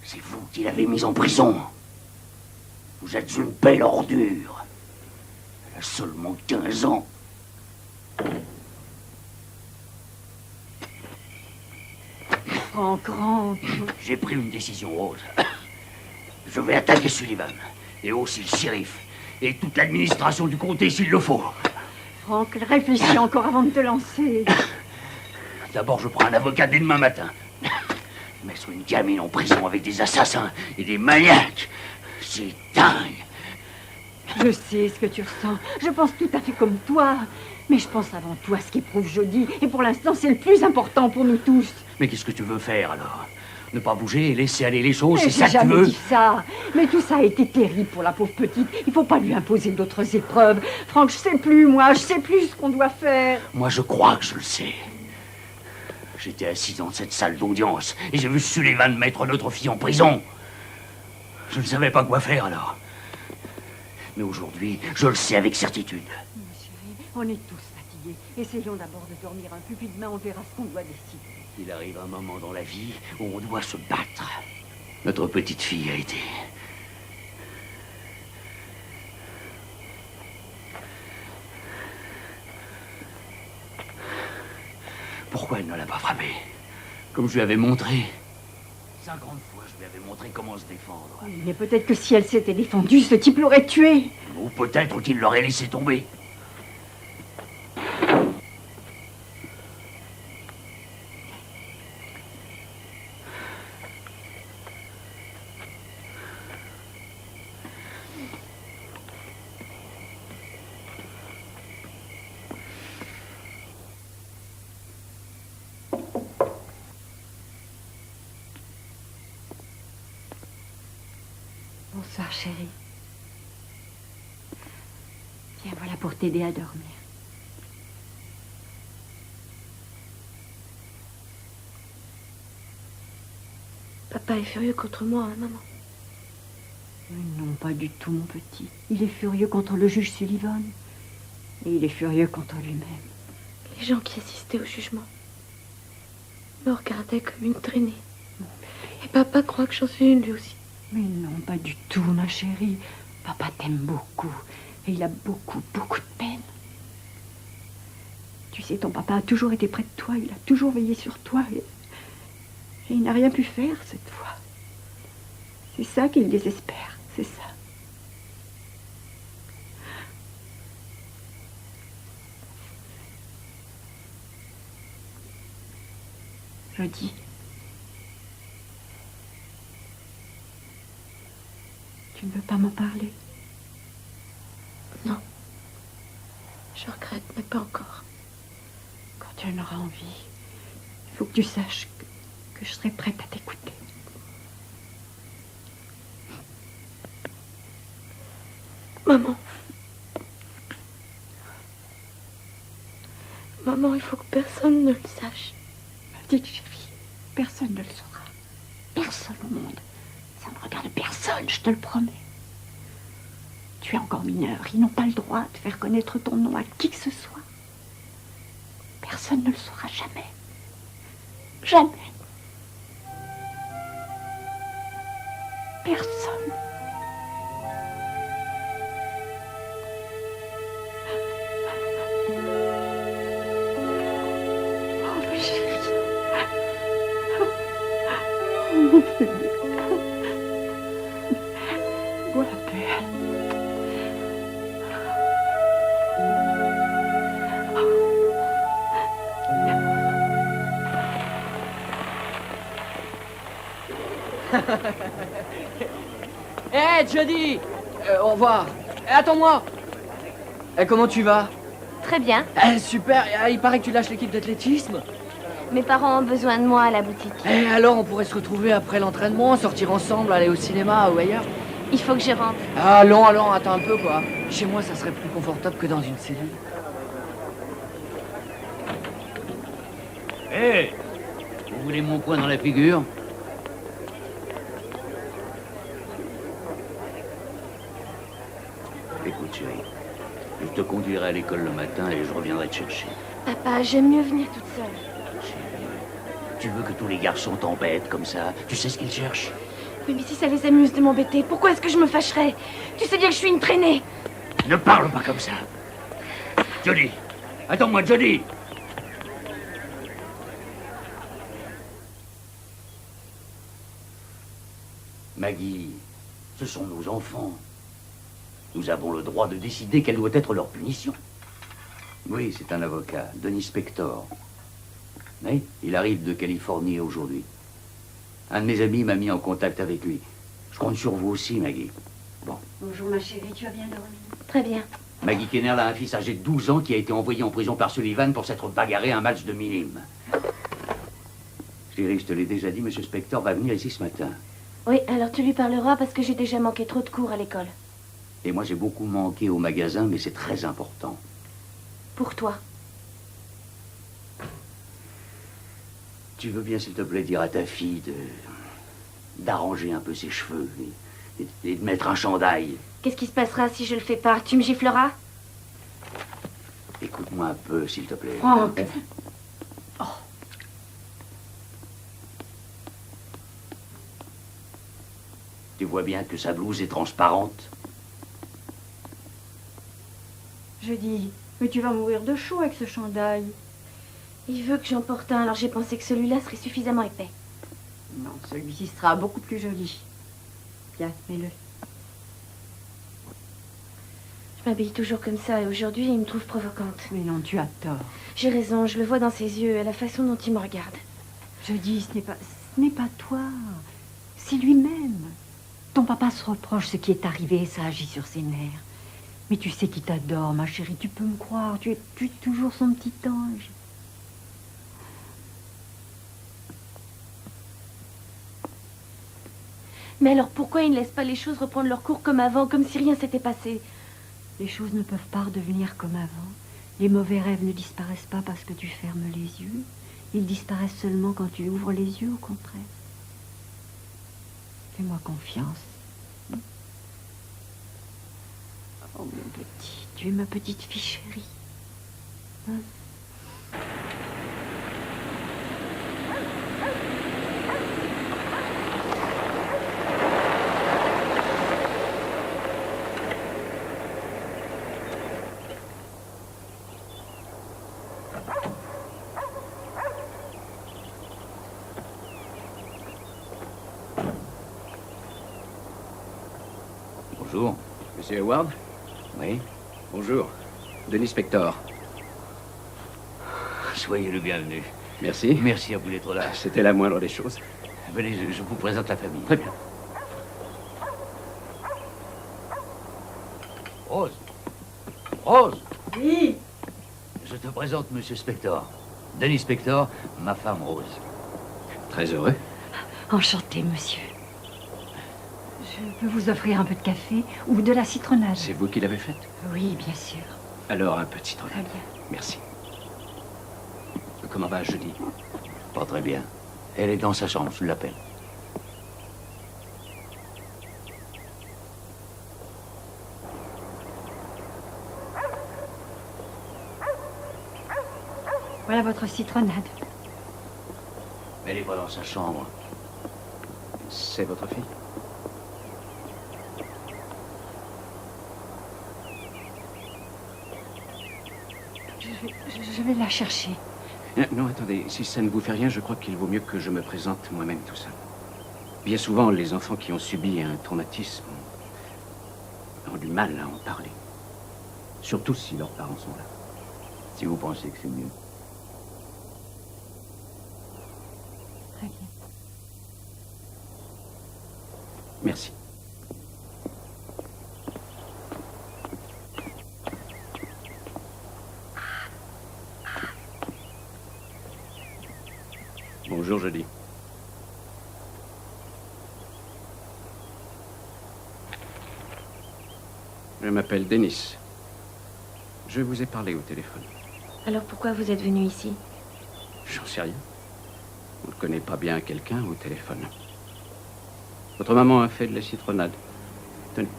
C'est vous qui l'avez mise en prison. Vous êtes une belle ordure. Elle a seulement 15 ans. Franck, rentre. J'ai pris une décision, Rose. Je vais attaquer Sullivan, et aussi le shérif, et toute l'administration du comté s'il le faut. Franck, réfléchis encore avant de te lancer. D'abord, je prends un avocat dès demain matin. Mettre une gamine en prison avec des assassins et des maniaques, c'est dingue. Je sais ce que tu ressens. Je pense tout à fait comme toi. Mais je pense avant tout à ce qu'éprouve Jody. Et pour l'instant, c'est le plus important pour nous tous. Mais qu'est-ce que tu veux faire, alors? Ne pas bouger et laisser aller les choses, Mais c'est ça que tu j'ai veux? jamais dit ça. Mais tout ça a été terrible pour la pauvre petite. Il faut pas lui imposer d'autres épreuves. Franck, je sais plus, moi. Je sais plus ce qu'on doit faire. Moi, je crois que je le sais. J'étais assis dans cette salle d'audience et j'ai vu Sullivan mettre notre fille en prison. Je ne savais pas quoi faire, alors. Mais aujourd'hui, je le sais avec certitude. Chérie, on est tous fatigués. Essayons d'abord de dormir un peu, puis demain on verra ce qu'on doit décider. Il arrive un moment dans la vie où on doit se battre. Notre petite fille a été... Pourquoi elle ne l'a pas frappé? Comme je lui avais montré. 50 fois, je lui avais montré comment se défendre. Oui, mais peut-être que si elle s'était défendue, ce type l'aurait tuée. Ou peut-être qu'il l'aurait laissé tomber. Bonsoir, chérie. Viens, voilà pour t'aider à dormir. Papa est furieux contre moi, hein, maman? Non, pas du tout, mon petit. Il est furieux contre le juge Sullivan. Et il est furieux contre lui-même. Les gens qui assistaient au jugement me regardaient comme une traînée. Et papa croit que j'en suis une, lui aussi. Mais non, pas du tout, ma chérie. Papa t'aime beaucoup. Et il a beaucoup, beaucoup de peine. Tu sais, ton papa a toujours été près de toi. Il a toujours veillé sur toi. Et il n'a rien pu faire cette fois. C'est ça qu'il désespère. C'est ça. Je dis. Tu ne veux pas m'en parler? Non. Je regrette, mais pas encore. Quand tu en auras envie, il faut que tu saches que je serai prête à t'écouter. Maman. Maman, il faut que personne ne le sache. Ma petite chérie, personne ne le saura. Personne au monde. Ça ne regarde personne, je te le promets. Tu es encore mineur. Ils n'ont pas le droit de faire connaître ton nom à qui que ce soit. Personne ne le saura jamais. Jamais. Personne. Oh, ma chérie. Oh, mon bébé. Bois la paix. Hé, Jody Au revoir. Attends-moi. Comment tu vas? Très bien. Super, il paraît que tu lâches l'équipe d'athlétisme. Mes parents ont besoin de moi à la boutique. Alors, on pourrait se retrouver après l'entraînement, sortir ensemble, aller au cinéma ou ailleurs. Il faut que je rentre. Allons, attends un peu, quoi. Chez moi, ça serait plus confortable que dans une cellule. Hé, vous voulez mon poing dans la figure? Écoute, chérie, je te conduirai à l'école le matin et je reviendrai te chercher. Papa, j'aime mieux venir toute seule. Tu veux que tous les garçons t'embêtent comme ça? Tu sais ce qu'ils cherchent? Oui, mais si ça les amuse de m'embêter, pourquoi est-ce que je me fâcherais? Tu sais bien que je suis une traînée. Ne parle pas comme ça. Jody, attends-moi, Jody. Maggie, ce sont nos enfants. Nous avons le droit de décider quelle doit être leur punition. Oui, c'est un avocat, Denis Spector. Oui, il arrive de Californie aujourd'hui. Un de mes amis m'a mis en contact avec lui. Je compte sur vous aussi, Maggie. Bon. Bonjour, ma chérie, tu as bien dormi? Très bien. Maggie Kennerl a un fils âgé de 12 ans qui a été envoyé en prison par Sullivan pour s'être bagarré à un match de minimes. Chérie, je te l'ai déjà dit, M. Spector va venir ici ce matin. Oui, alors tu lui parleras parce que j'ai déjà manqué trop de cours à l'école. Et moi, j'ai beaucoup manqué au magasin, mais c'est très important. Pour toi. Tu veux bien, s'il te plaît, dire à ta fille d'arranger un peu ses cheveux et de mettre un chandail. Qu'est-ce qui se passera si je le fais pas? Tu me gifleras? Écoute-moi un peu, s'il te plaît. Franck. Oh. Tu vois bien que sa blouse est transparente. Je dis, mais tu vas mourir de chaud avec ce chandail. Il veut que j'en porte un, alors j'ai pensé que celui-là serait suffisamment épais. Non, celui-ci sera beaucoup plus joli. Viens, mets-le. Je m'habille toujours comme ça et aujourd'hui, il me trouve provocante. Mais non, tu as tort. J'ai raison, je le vois dans ses yeux et la façon dont il me regarde. Je dis, ce n'est pas toi. C'est lui-même. Ton papa se reproche ce qui est arrivé et ça agit sur ses nerfs. Mais tu sais qu'il t'adore, ma chérie, tu peux me croire. Tu es toujours son petit ange. Mais alors pourquoi il ne laisse pas les choses reprendre leur cours comme avant, comme si rien s'était passé? Les choses ne peuvent pas redevenir comme avant. Les mauvais rêves ne disparaissent pas parce que tu fermes les yeux. Ils disparaissent seulement quand tu ouvres les yeux, au contraire. Fais-moi confiance. Oh, mon petit, tu es ma petite fille chérie. Hein? Bonjour. Monsieur Howard? Oui. Bonjour. Denis Spector. Soyez le bienvenu. Merci. Merci à vous d'être là. C'était la moindre des choses. Venez, je vous présente la famille. Très bien. Rose. Rose. Oui. Je te présente Monsieur Spector. Denis Spector, ma femme Rose. Très heureux. Enchanté, monsieur. Je peux vous offrir un peu de café ou de la citronnade? C'est vous qui l'avez faite? Oui, bien sûr. Alors, un peu de citronnade. Très bien. Merci. Comment va Judy? Pas très bien. Elle est dans sa chambre, je l'appelle. Voilà votre citronnade. Elle est pas dans sa chambre. C'est votre fille? Je vais la chercher. Non, attendez, si ça ne vous fait rien, je crois qu'il vaut mieux que je me présente moi-même tout seul. Bien souvent, les enfants qui ont subi un traumatisme ont du mal à en parler. Surtout si leurs parents sont là. Si vous pensez que c'est mieux. Très bien. Merci. Bonjour, Judy. Je m'appelle Denis. Je vous ai parlé au téléphone. Alors pourquoi vous êtes venu ici? J'en sais rien. On ne connaît pas bien quelqu'un au téléphone. Votre maman a fait de la citronnade. Tenez.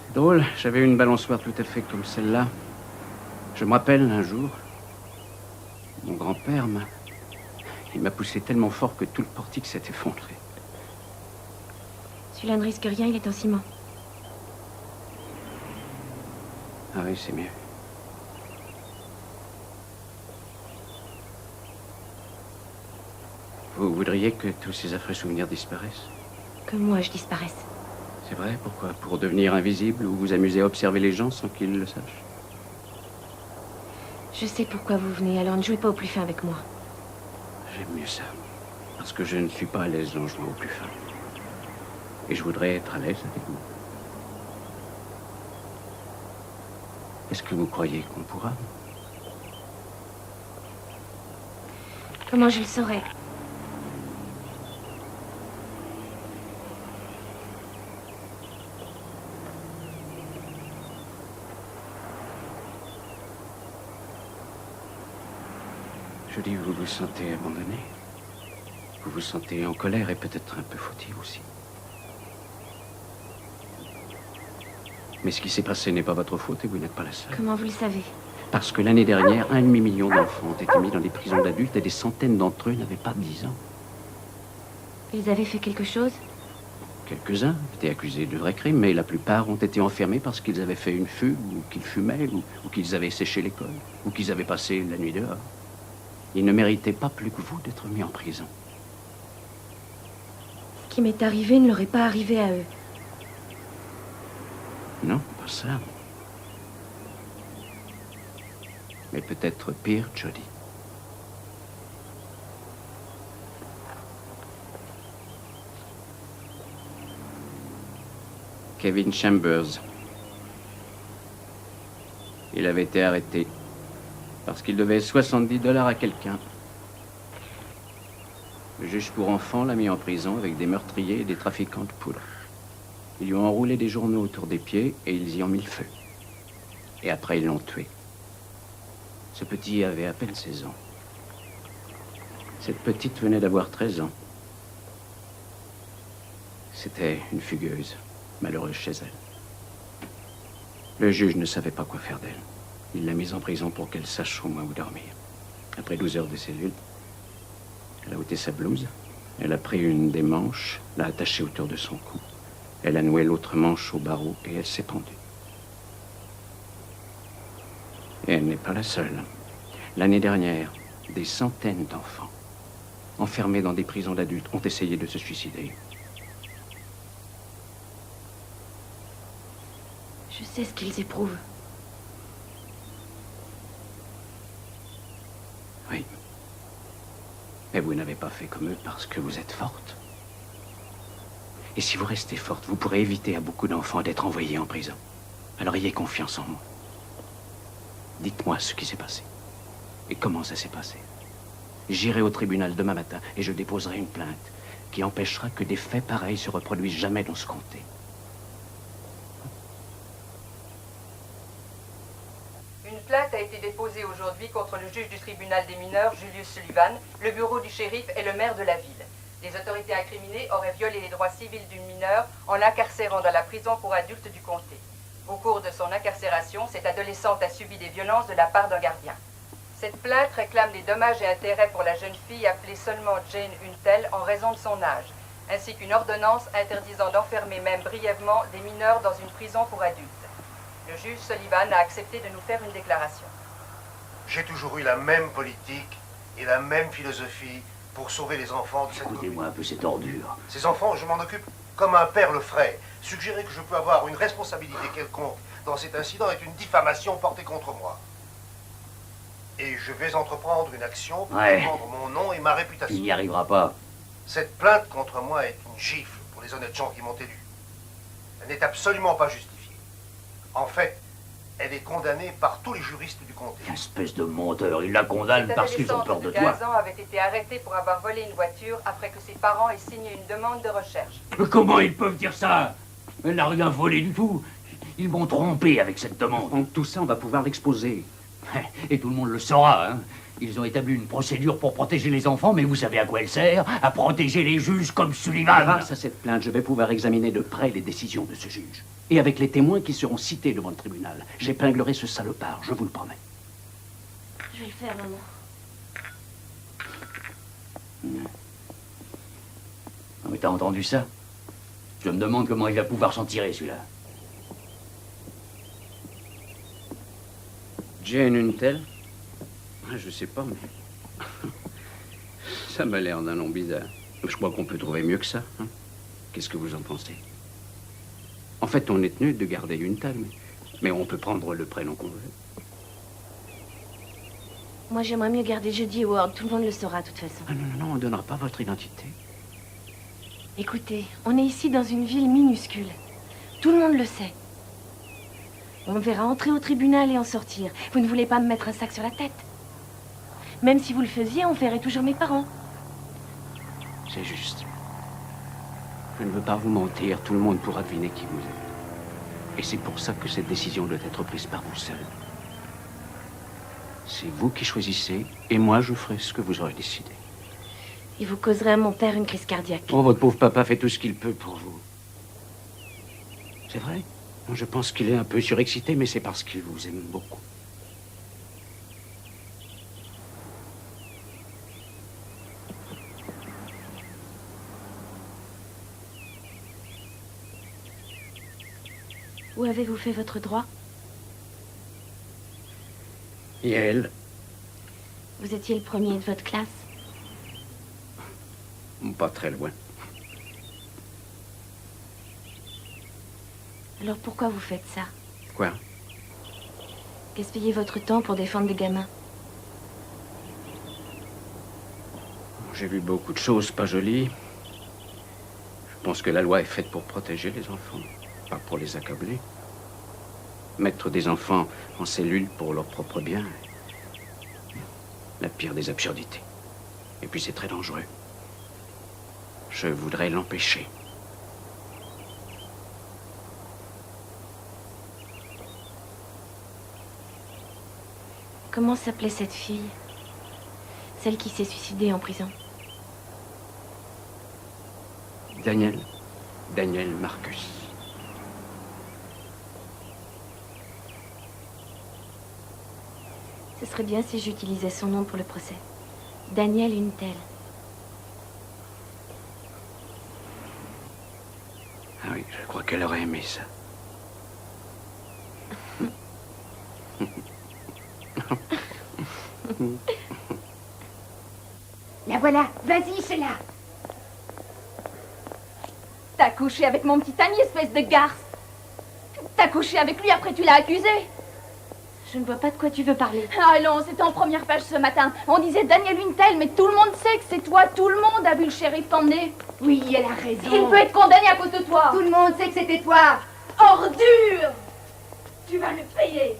C'est drôle, j'avais une balançoire tout à fait comme celle-là. Je me rappelle un jour, mon grand-père il m'a poussé tellement fort que tout le portique s'est effondré. Celui-là ne risque rien, il est en ciment. Ah oui, c'est mieux. Vous voudriez que tous ces affreux souvenirs disparaissent? Que moi, je disparaisse. C'est vrai, pourquoi? Pour devenir invisible ou vous amuser à observer les gens sans qu'ils le sachent? Je sais pourquoi vous venez, alors ne jouez pas au plus fin avec moi. J'aime mieux ça. Parce que je ne suis pas à l'aise en jouant au plus fin. Et je voudrais être à l'aise avec vous. Est-ce que vous croyez qu'on pourra? Comment je le saurais? Je dis, vous vous sentez abandonné. Vous vous sentez en colère et peut-être un peu fautive aussi. Mais ce qui s'est passé n'est pas votre faute et vous n'êtes pas la seule. Comment vous le savez? Parce que l'année dernière, 1,5 million d'enfants ont été mis dans des prisons d'adultes et des centaines d'entre eux n'avaient pas 10 ans. Ils avaient fait quelque chose? Quelques-uns étaient accusés de vrais crimes, mais la plupart ont été enfermés parce qu'ils avaient fait une fugue, ou qu'ils fumaient, ou qu'ils avaient séché l'école, ou qu'ils avaient passé la nuit dehors. Ils ne méritaient pas plus que vous d'être mis en prison. Ce qui m'est arrivé ne leur est pas arrivé à eux. Non, pas ça. Mais peut-être pire, Jody. Kevin Chambers. Il avait été arrêté parce qu'il devait $70 à quelqu'un. Le juge pour enfants l'a mis en prison avec des meurtriers et des trafiquants de poudre. Ils lui ont enroulé des journaux autour des pieds et ils y ont mis le feu. Et après, ils l'ont tué. Ce petit avait à peine 16 ans. Cette petite venait d'avoir 13 ans. C'était une fugueuse, malheureuse chez elle. Le juge ne savait pas quoi faire d'elle. Il l'a mise en prison pour qu'elle sache au moins où dormir. Après 12 heures de cellule, elle a ôté sa blouse. Elle a pris une des manches, l'a attachée autour de son cou. Elle a noué l'autre manche au barreau et elle s'est pendue. Et elle n'est pas la seule. L'année dernière, des centaines d'enfants enfermés dans des prisons d'adultes, ont essayé de se suicider. Je sais ce qu'ils éprouvent. Oui. Mais vous n'avez pas fait comme eux parce que vous êtes forte. Et si vous restez forte, vous pourrez éviter à beaucoup d'enfants d'être envoyés en prison. Alors ayez confiance en moi. Dites-moi ce qui s'est passé. Et comment ça s'est passé. J'irai au tribunal demain matin et je déposerai une plainte qui empêchera que des faits pareils se reproduisent jamais dans ce comté. Une plainte a été déposée aujourd'hui contre le juge du tribunal des mineurs, Julius Sullivan, le bureau du shérif et le maire de la ville. Les autorités incriminées auraient violé les droits civils d'une mineure en l'incarcérant dans la prison pour adultes du comté. Au cours de son incarcération, cette adolescente a subi des violences de la part d'un gardien. Cette plainte réclame des dommages et intérêts pour la jeune fille appelée seulement Jane Untel en raison de son âge, ainsi qu'une ordonnance interdisant d'enfermer même brièvement des mineurs dans une prison pour adultes. Le juge Sullivan a accepté de nous faire une déclaration. J'ai toujours eu la même politique et la même philosophie pour sauver les enfants de cette commune. Écoutez-moi un peu cette ordure. Ces enfants, je m'en occupe comme un père le ferait. Suggérer que je peux avoir une responsabilité quelconque dans cet incident est une diffamation portée contre moi. Et je vais entreprendre une action pour défendre mon nom et ma réputation. Il n'y arrivera pas. Cette plainte contre moi est une gifle pour les honnêtes gens qui m'ont élu. Elle n'est absolument pas justifiée. En fait, elle est condamnée par tous les juristes du comté. Espèce de menteur, ils la condamnent parce qu'ils ont peur de toi. 15 ans avait été arrêté pour avoir volé une voiture après que ses parents aient signé une demande de recherche. Mais comment ils peuvent dire ça? Elle n'a rien volé du tout. Ils m'ont trompé avec cette demande. Donc tout ça, on va pouvoir l'exposer. Et tout le monde le saura, hein. Ils ont établi une procédure pour protéger les enfants, mais vous savez à quoi elle sert? À protéger les juges comme Sullivan. Grâce à cette plainte, je vais pouvoir examiner de près les décisions de ce juge. Et avec les témoins qui seront cités devant le tribunal, j'épinglerai ce salopard, je vous le promets. Je vais le faire, maman. Non, mais t'as entendu ça? Je me demande comment il va pouvoir s'en tirer, celui-là. Jane Untel? Je sais pas, mais... ça m'a l'air d'un nom bizarre. Je crois qu'on peut trouver mieux que ça. Hein? Qu'est-ce que vous en pensez? En fait, on est tenu de garder Untel, mais on peut prendre le prénom qu'on veut. Moi, j'aimerais mieux garder Judy Ward. Tout le monde le saura, de toute façon. Ah non, on ne donnera pas votre identité. Écoutez, on est ici dans une ville minuscule. Tout le monde le sait. On me verra entrer au tribunal et en sortir. Vous ne voulez pas me mettre un sac sur la tête? Même si vous le faisiez, on verrait toujours mes parents. C'est juste. Je ne veux pas vous mentir, tout le monde pourra deviner qui vous êtes. Et c'est pour ça que cette décision doit être prise par vous seul. C'est vous qui choisissez, et moi je ferai ce que vous aurez décidé. Et vous causerez à mon père une crise cardiaque. Oh, votre pauvre papa fait tout ce qu'il peut pour vous. C'est vrai? Je pense qu'il est un peu surexcité, mais c'est parce qu'il vous aime beaucoup. Où avez-vous fait votre droit? Yale. Vous étiez le premier de votre classe? Pas très loin. Alors pourquoi vous faites ça? Quoi? Gaspillez votre temps pour défendre des gamins. J'ai vu beaucoup de choses pas jolies. Je pense que la loi est faite pour protéger les enfants, pas pour les accabler. Mettre des enfants en cellule pour leur propre bien, la pire des absurdités. Et puis c'est très dangereux. Je voudrais l'empêcher. Comment s'appelait cette fille? Celle qui s'est suicidée en prison? Daniel Marcus. Ce serait bien si j'utilisais son nom pour le procès. Daniel Untel. Ah oui, je crois qu'elle aurait aimé ça. La La voilà. Vas-y, c'est là. T'as couché avec mon petit ami, espèce de garce. T'as couché avec lui, après tu l'as accusé. Je ne vois pas de quoi tu veux parler. Allons, c'était en première page ce matin. On disait Daniel Wintel, mais tout le monde sait que c'est toi. Tout le monde a vu le shérif t'emmener. Oui, elle a raison. Il peut être condamné à cause de toi. Tout le monde sait que c'était toi. Ordure! Tu vas le payer.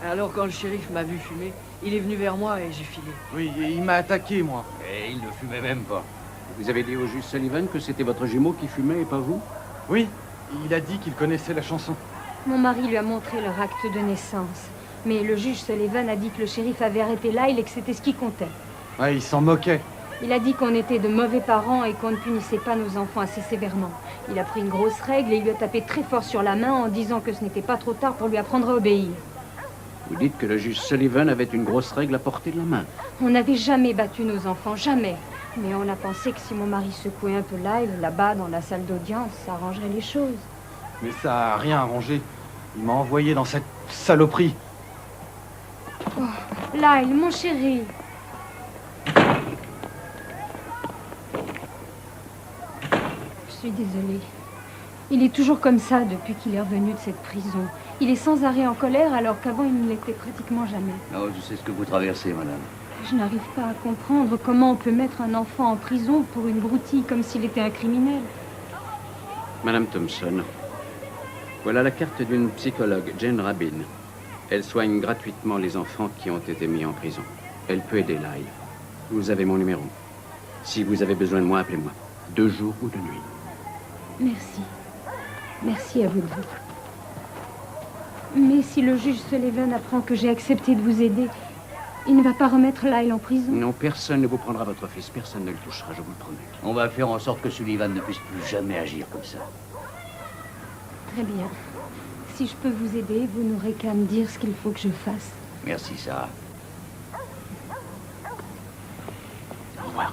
Alors quand le shérif m'a vu fumer, il est venu vers moi et j'ai filé. Oui, et il m'a attaqué, moi. Et il ne fumait même pas. Vous avez dit au juge Sullivan que c'était votre jumeau qui fumait et pas vous? Oui, il a dit qu'il connaissait la chanson. Mon mari lui a montré leur acte de naissance. Mais le juge Sullivan a dit que le shérif avait arrêté Lyle et que c'était ce qui comptait. Ouais, il s'en moquait. Il a dit qu'on était de mauvais parents et qu'on ne punissait pas nos enfants assez sévèrement. Il a pris une grosse règle et il lui a tapé très fort sur la main en disant que ce n'était pas trop tard pour lui apprendre à obéir. Vous dites que le juge Sullivan avait une grosse règle à portée de la main. On n'avait jamais battu nos enfants, jamais. Mais on a pensé que si mon mari secouait un peu Lyle, là-bas, dans la salle d'audience, ça arrangerait les choses. Mais ça a rien arrangé. Il m'a envoyé dans cette saloperie. Oh, Lyle, mon chéri. Je suis désolée. Il est toujours comme ça depuis qu'il est revenu de cette prison. Il est sans arrêt en colère alors qu'avant il ne l'était pratiquement jamais. Oh, je sais ce que vous traversez, madame. Je n'arrive pas à comprendre comment on peut mettre un enfant en prison pour une broutille comme s'il était un criminel. Madame Thompson, voilà la carte d'une psychologue, Jane Rabin. Elle soigne gratuitement les enfants qui ont été mis en prison. Elle peut aider Lyle. Vous avez mon numéro. Si vous avez besoin de moi, appelez-moi. De jour ou de nuit. Merci. Merci à vous deux. Mais si le juge Sullivan apprend que j'ai accepté de vous aider, il ne va pas remettre Lyle en prison? Non, personne ne vous prendra votre fils. Personne ne le touchera, je vous le promets. On va faire en sorte que Sullivan ne puisse plus jamais agir comme ça. Très bien. Si je peux vous aider, vous n'aurez qu'à me dire ce qu'il faut que je fasse. Merci, Sarah. Au revoir.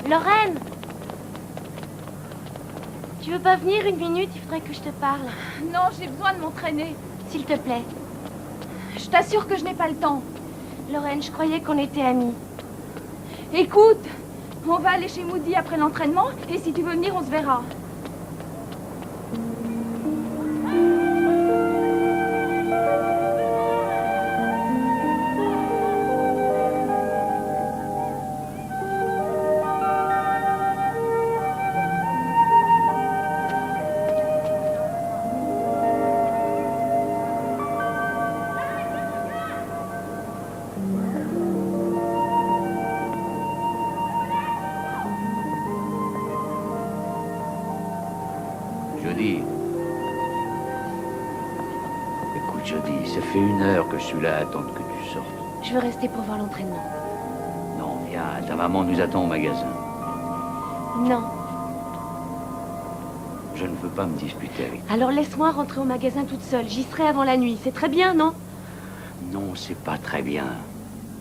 Lorraine! Tu veux pas venir une minute? Il faudrait que je te parle. Non, j'ai besoin de m'entraîner. S'il te plaît. Je t'assure que je n'ai pas le temps. Lorraine, je croyais qu'on était amis. Écoute, on va aller chez Moody après l'entraînement et si tu veux venir, on se verra. Jody. Écoute, Jody, ça fait 1 heure que je suis là à attendre que tu sortes. Je veux rester pour voir l'entraînement. Non, viens, ta maman nous attend au magasin. Non. Je ne veux pas me disputer avec toi. Alors laisse-moi rentrer au magasin toute seule. J'y serai avant la nuit. C'est très bien, non? Non, c'est pas très bien.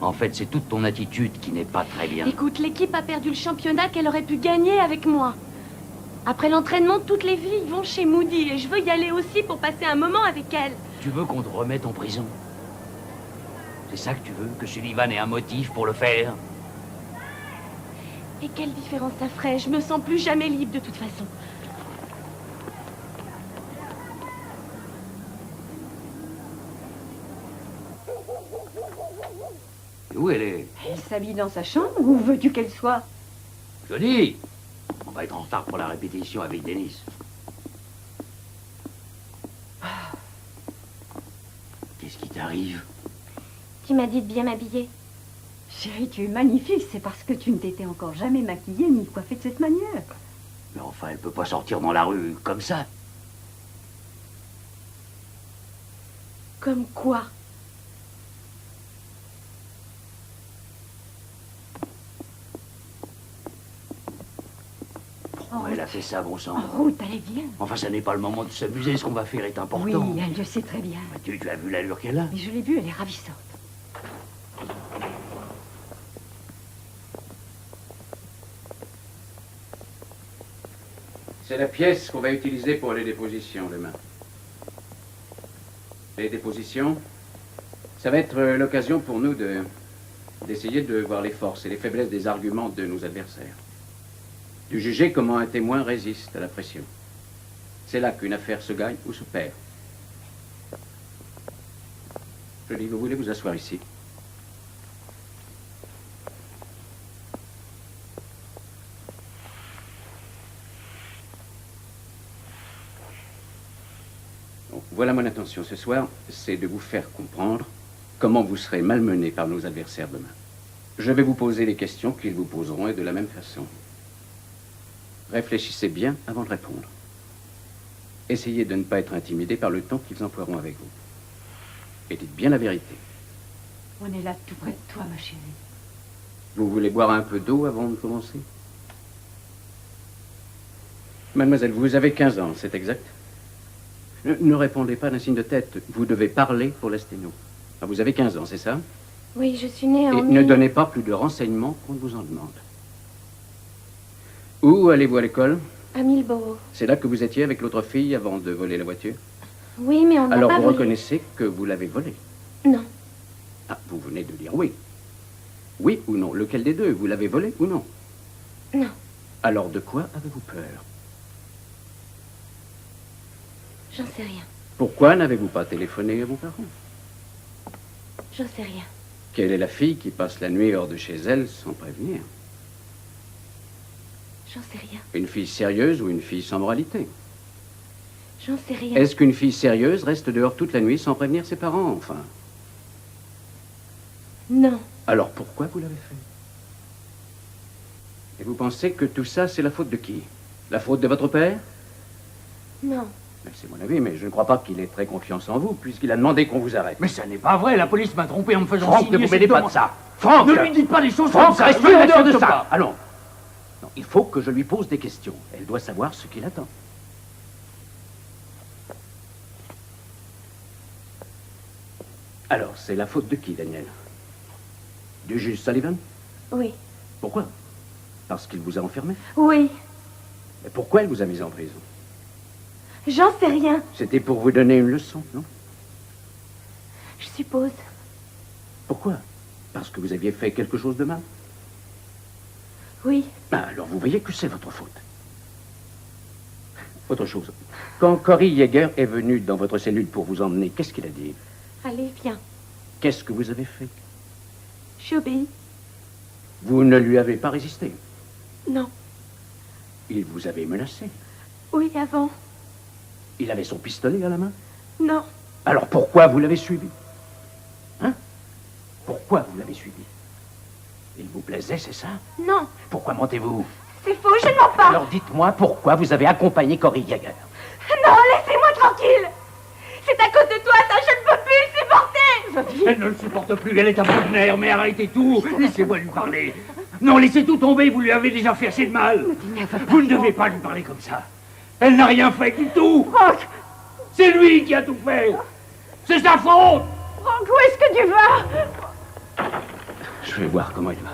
En fait, c'est toute ton attitude qui n'est pas très bien. Écoute, l'équipe a perdu le championnat qu'elle aurait pu gagner avec moi. Après l'entraînement, toutes les filles vont chez Moody et je veux y aller aussi pour passer un moment avec elle. Tu veux qu'on te remette en prison? C'est ça que tu veux? Que Sullivan ait un motif pour le faire? Et quelle différence ça ferait? Je me sens plus jamais libre de toute façon. Où elle est? Elle s'habille dans sa chambre. Où veux-tu qu'elle soit? Jody! On va être en retard pour la répétition avec Denis. Qu'est-ce qui t'arrive? Tu m'as dit de bien m'habiller. Chérie, tu es magnifique. C'est parce que tu ne t'étais encore jamais maquillée ni coiffée de cette manière. Mais enfin, elle peut pas sortir dans la rue comme ça. Comme quoi? Pourquoi elle a fait ça, bon sang? En route, allez, viens. Enfin, ça n'est pas le moment de s'amuser. Ce qu'on va faire est important. Oui, elle le sait très bien. Tu as vu l'allure qu'elle a? Mais je l'ai vue, elle est ravissante. C'est la pièce qu'on va utiliser pour les dépositions demain. Les dépositions, ça va être l'occasion pour nous d'essayer de voir les forces et les faiblesses des arguments de nos adversaires. De juger comment un témoin résiste à la pression. C'est là qu'une affaire se gagne ou se perd. Je dis, vous voulez vous asseoir ici? Donc, voilà mon intention ce soir, c'est de vous faire comprendre comment vous serez malmené par nos adversaires demain. Je vais vous poser les questions qu'ils vous poseront et de la même façon. Réfléchissez bien avant de répondre. Essayez de ne pas être intimidé par le temps qu'ils emploieront avec vous. Et dites bien la vérité. On est là tout près de toi, ma chérie. Vous voulez boire un peu d'eau avant de commencer? Mademoiselle, vous avez 15 ans, c'est exact? Ne répondez pas d'un signe de tête. Vous devez parler pour la sténo. Ah, vous avez 15 ans, c'est ça? Oui, je suis née en... Et ne donnez pas plus de renseignements qu'on ne vous en demande. Où allez-vous à l'école? À Millborough. C'est là que vous étiez avec l'autre fille avant de voler la voiture? Oui, mais on n'a pas Alors vous volé. reconnaissez que vous l'avez volée? Non. Ah, vous venez de dire oui. Oui ou non? Lequel des deux? Vous l'avez volée ou non? Non. Alors de quoi avez-vous peur? J'en sais rien. Pourquoi n'avez-vous pas téléphoné à vos parents? J'en sais rien. Quelle est la fille qui passe la nuit hors de chez elle sans prévenir? J'en sais rien. Une fille sérieuse ou une fille sans moralité? J'en sais rien. Est-ce qu'une fille sérieuse reste dehors toute la nuit sans prévenir ses parents, enfin? Non. Alors pourquoi vous l'avez fait? Et vous pensez que tout ça, c'est la faute de qui? La faute de votre père? Non. C'est mon avis, mais je ne crois pas qu'il ait très confiance en vous, puisqu'il a demandé qu'on vous arrête. Mais ça n'est pas vrai, la police m'a trompé en me faisant Franck, signer ne vous cette mêlez pas de demande. ça. Franck! Ne lui dites pas des choses Franck, comme ça. restez je en dehors de n'accepte ça. pas. Allons. Non, il faut que je lui pose des questions. Elle doit savoir ce qu'il attend. Alors, c'est la faute de qui, Daniel? Du juge Sullivan? Oui. Pourquoi? Parce qu'il vous a enfermé? Oui. Mais pourquoi elle vous a mis en prison? J'en sais rien. C'était pour vous donner une leçon, non? Je suppose. Pourquoi? Parce que vous aviez fait quelque chose de mal? Oui. Ah, alors vous voyez que c'est votre faute. Autre chose. Quand Cory Yeager est venu dans votre cellule pour vous emmener, qu'est-ce qu'il a dit? Allez, viens. Qu'est-ce que vous avez fait? J'ai obéi. Vous ne lui avez pas résisté? Non. Il vous avait menacé? Oui, avant. Il avait son pistolet à la main? Non. Alors pourquoi vous l'avez suivi? Hein? Pourquoi vous l'avez suivi? Il vous plaisait, c'est ça? Non. Pourquoi mentez-vous? C'est faux, je ne mens pas. Alors dites-moi pourquoi vous avez accompagné Cory Yeager? Non, laissez-moi tranquille. C'est à cause de toi, ça, je ne peux plus le supporter. Elle ne le supporte plus, elle est à bout de nerfs, mais arrêtez tout. Laissez-moi lui parler. Non, laissez tout tomber, vous lui avez déjà fait assez de mal. Vous ne devez pas lui parler comme ça. Elle n'a rien fait du tout. Franck. C'est lui qui a tout fait. C'est sa faute. Franck, où est-ce que tu vas? Je vais voir comment il va.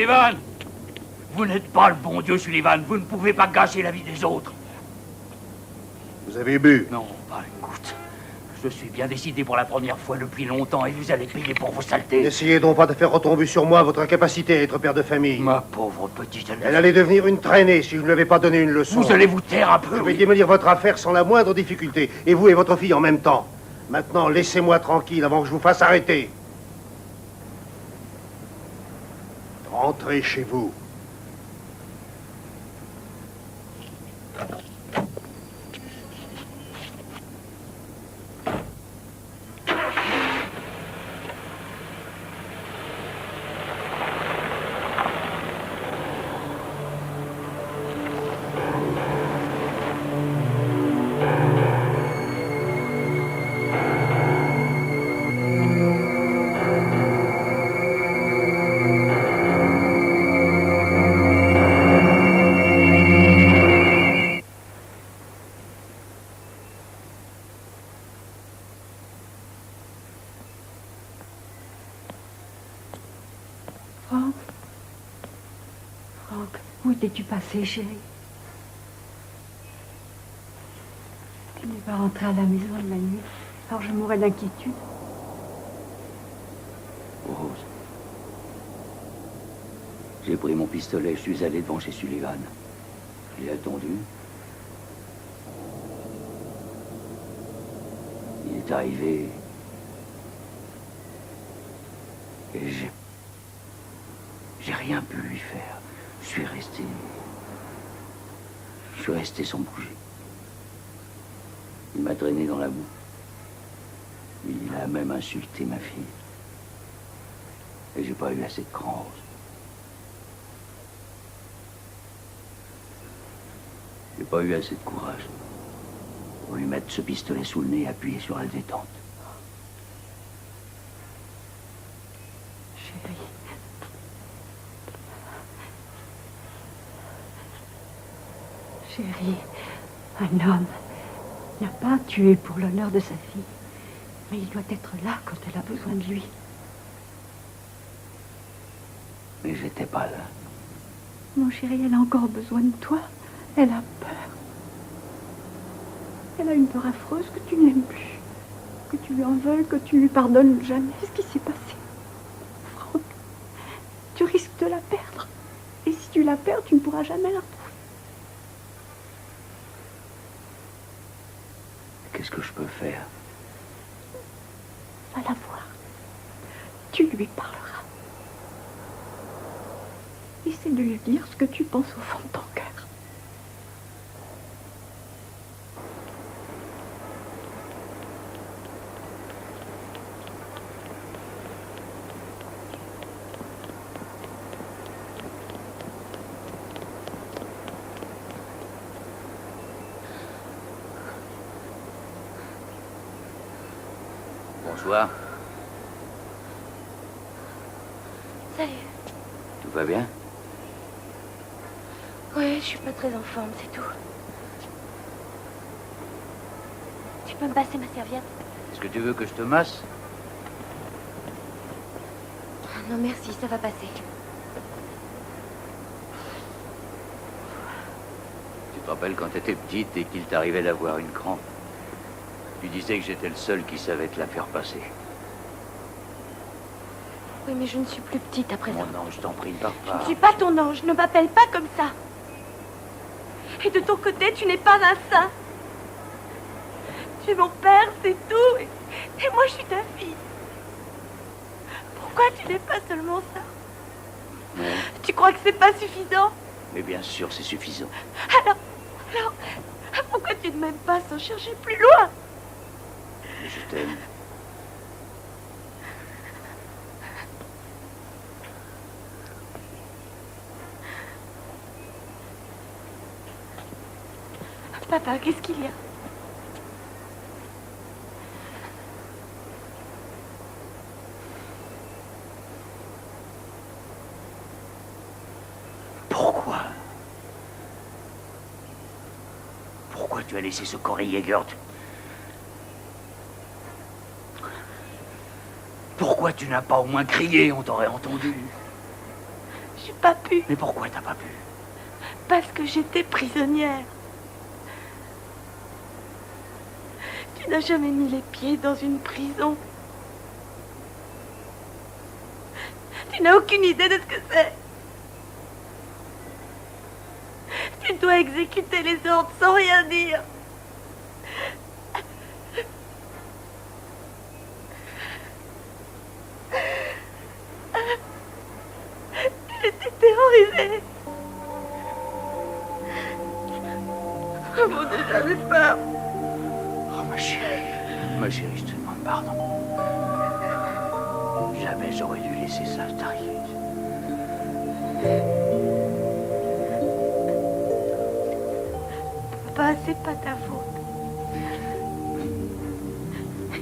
Sullivan! Vous n'êtes pas le bon Dieu, Sullivan. Vous ne pouvez pas gâcher la vie des autres. Vous avez bu? Non, pas une goutte. Je suis bien décidé pour la première fois depuis longtemps et vous allez payer pour vos saletés. N'essayez donc pas de faire retomber sur moi votre incapacité à être père de famille. Ma pauvre petite... Elle allait devenir une traînée si je ne lui avais pas donné une leçon. Vous allez vous taire un peu. Je vais démolir votre affaire sans la moindre difficulté. Et vous et votre fille en même temps. Maintenant, laissez-moi tranquille avant que je vous fasse arrêter. Rentrez chez vous. Où étais-tu passé, chérie? Tu n'es pas rentré à la maison de la nuit, alors je mourais d'inquiétude. Rose. J'ai pris mon pistolet, je suis allé devant chez Sullivan. Je l'ai attendu. Il est arrivé. Et j'ai rien pu lui faire. Je suis resté sans bouger. Il m'a traîné dans la boue. Il a même insulté ma fille. Et j'ai pas eu assez de cran, Rose. J'ai pas eu assez de courage pour lui mettre ce pistolet sous le nez et appuyer sur la détente. Chérie. Chérie, un homme n'a pas tué pour l'honneur de sa fille, mais il doit être là quand elle a besoin de lui. Mais j'étais pas là. Mon chéri, elle a encore besoin de toi. Elle a peur. Elle a une peur affreuse que tu ne l'aimes plus, que tu lui en veuilles, que tu lui pardonnes jamais ce qui s'est passé. Franck, tu risques de la perdre. Et si tu la perds, tu ne pourras jamais la retrouver. Qu'est-ce que je peux faire? Va la voir. Tu lui parleras. Essaie de lui dire ce que tu penses au fond de ton cœur. Bonsoir. Salut. Tout va bien? Oui, je suis pas très en forme, c'est tout. Tu peux me passer ma serviette? Est-ce que tu veux que je te masse? Ah non, merci, ça va passer. Tu te rappelles quand t'étais petite et qu'il t'arrivait d'avoir une crampe? Tu disais que j'étais le seul qui savait te la faire passer. Oui, mais je ne suis plus petite à présent. Mon ange, je t'en prie, ne pars Je pas. ne suis pas ton ange, ne m'appelle pas comme ça. Et de ton côté, tu n'es pas un saint. Tu es mon père, c'est tout. Et moi, je suis ta fille. Pourquoi tu n'es pas seulement ça? Non. Tu crois que c'est pas suffisant? Mais bien sûr, c'est suffisant. Alors, pourquoi tu ne m'aimes pas sans chercher plus loin? Je t'aime. Papa, qu'est-ce qu'il y a? Pourquoi? Pourquoi tu as laissé ce Corey Yeager? Pourquoi tu n'as pas au moins crié? On t'aurait entendu. Je pas pu. Mais pourquoi t'as pas pu? Parce que j'étais prisonnière. Tu n'as jamais mis les pieds dans une prison. Tu n'as aucune idée de ce que c'est. Tu dois exécuter les ordres sans rien dire. J'étais terrorisée. Oh mon Dieu, j'avais peur. Oh, ma chérie, je te demande pardon. Jamais j'aurais dû laisser ça t'arriver. Papa, c'est pas ta faute.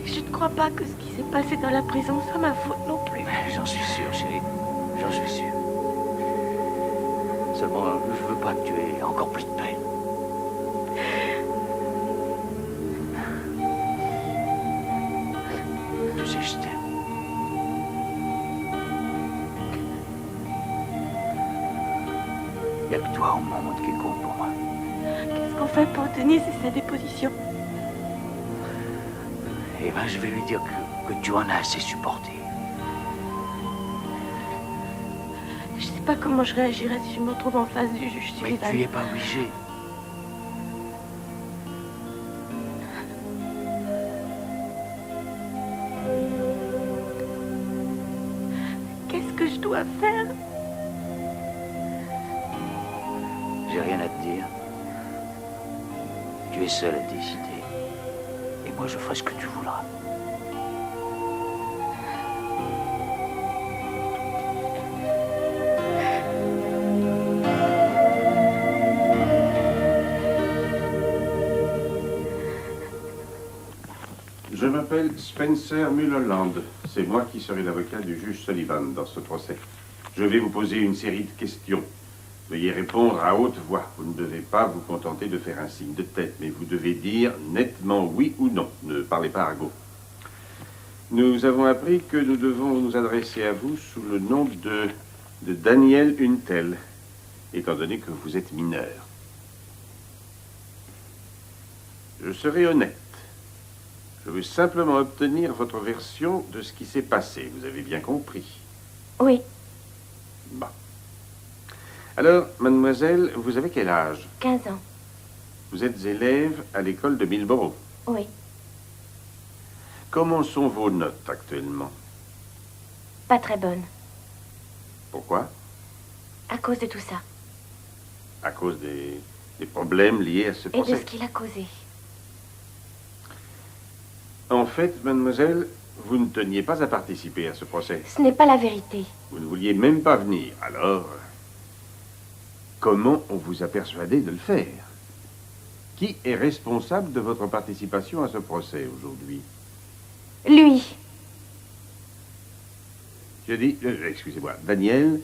Je ne crois pas que ce qui s'est passé dans la prison soit ma faute non plus. J'en suis sûr, chérie. J'en suis sûr. Seulement, je veux pas que tu aies encore plus de peine. Tu sais, je t'aime. Il n'y a que toi au monde qui compte pour moi. Qu'est-ce qu'on fait pour Denise et sa déposition? Eh ben, je vais lui dire que tu en as assez supporté. Je sais pas comment je réagirais si je me retrouve en face du juge Sullivan. Mais tu n'y es pas obligé. Qu'est-ce que je dois faire? J'ai rien à te dire. Tu es seul à décider. Et moi, je ferai ce que tu voudras. Je m'appelle Spencer Mulholland. C'est moi qui serai l'avocat du juge Sullivan dans ce procès. Je vais vous poser une série de questions. Veuillez répondre à haute voix. Vous ne devez pas vous contenter de faire un signe de tête, mais vous devez dire nettement oui ou non. Ne parlez pas argot. Nous avons appris que nous devons nous adresser à vous sous le nom de Daniel Huntel, étant donné que vous êtes mineur. Je serai honnête. Je veux simplement obtenir votre version de ce qui s'est passé. Vous avez bien compris? Oui. Bon. Alors, mademoiselle, vous avez quel âge? 15 ans. Vous êtes élève à l'école de Millborough. Oui. Comment sont vos notes actuellement? Pas très bonnes. Pourquoi? À cause de tout ça. À cause des problèmes liés à ce Et procès. de ce qu'il a causé. En fait, mademoiselle, vous ne teniez pas à participer à ce procès. Ce n'est pas la vérité. Vous ne vouliez même pas venir. Alors, comment on vous a persuadé de le faire? Qui est responsable de votre participation à ce procès aujourd'hui? Lui. Je dis, excusez-moi, Daniel,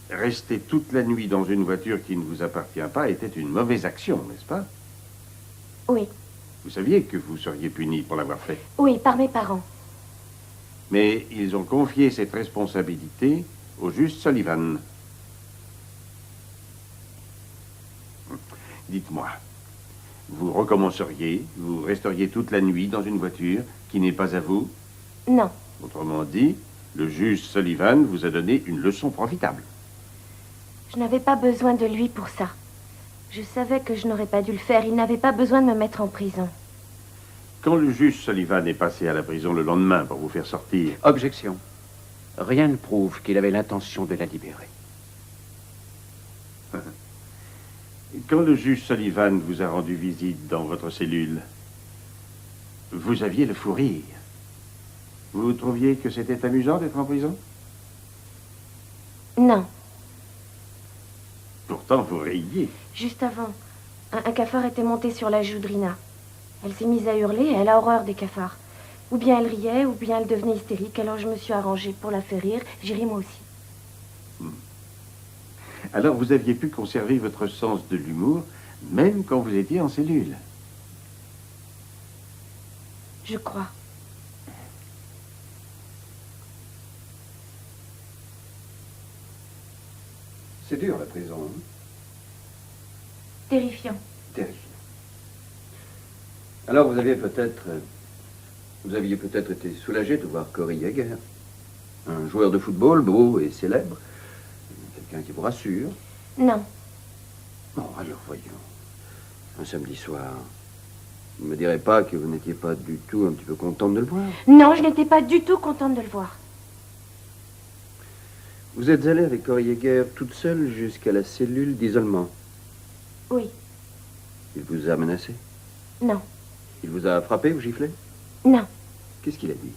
rester toute la nuit dans une voiture qui ne vous appartient pas était une mauvaise action, n'est-ce pas? Oui. Vous saviez que vous seriez puni pour l'avoir fait. Oui, par mes parents. Mais ils ont confié cette responsabilité au juge Sullivan. Dites-moi, vous recommenceriez, vous resteriez toute la nuit dans une voiture qui n'est pas à vous? Non. Autrement dit, le juge Sullivan vous a donné une leçon profitable. Je n'avais pas besoin de lui pour ça. Je savais que je n'aurais pas dû le faire. Il n'avait pas besoin de me mettre en prison. Quand le juge Sullivan est passé à la prison le lendemain pour vous faire sortir... Objection. Rien ne prouve qu'il avait l'intention de la libérer. Quand le juge Sullivan vous a rendu visite dans votre cellule, vous aviez le fou rire. Vous trouviez que c'était amusant d'être en prison? Non. Pourtant, vous riez. Juste avant, un cafard était monté sur la joue de Rina. Elle s'est mise à hurler et elle a horreur des cafards. Ou bien elle riait, ou bien elle devenait hystérique. Alors je me suis arrangée pour la faire rire. J'ai ri moi aussi. Alors vous aviez pu conserver votre sens de l'humour, même quand vous étiez en cellule. Je crois. C'est dur, la prison. Hein? Terrifiant. Terrifiant. Alors, vous aviez peut-être été soulagé de voir Cory Yeager. Un joueur de football beau et célèbre. Quelqu'un qui vous rassure. Non. Oh, alors, voyons. Un samedi soir, vous ne me direz pas que vous n'étiez pas du tout un petit peu contente de le voir? Non, je n'étais pas du tout contente de le voir. Vous êtes allée avec Cory Yeager toute seule jusqu'à la cellule d'isolement? Oui. Il vous a menacé? Non. Il vous a frappé ou giflé? Non. Qu'est-ce qu'il a dit?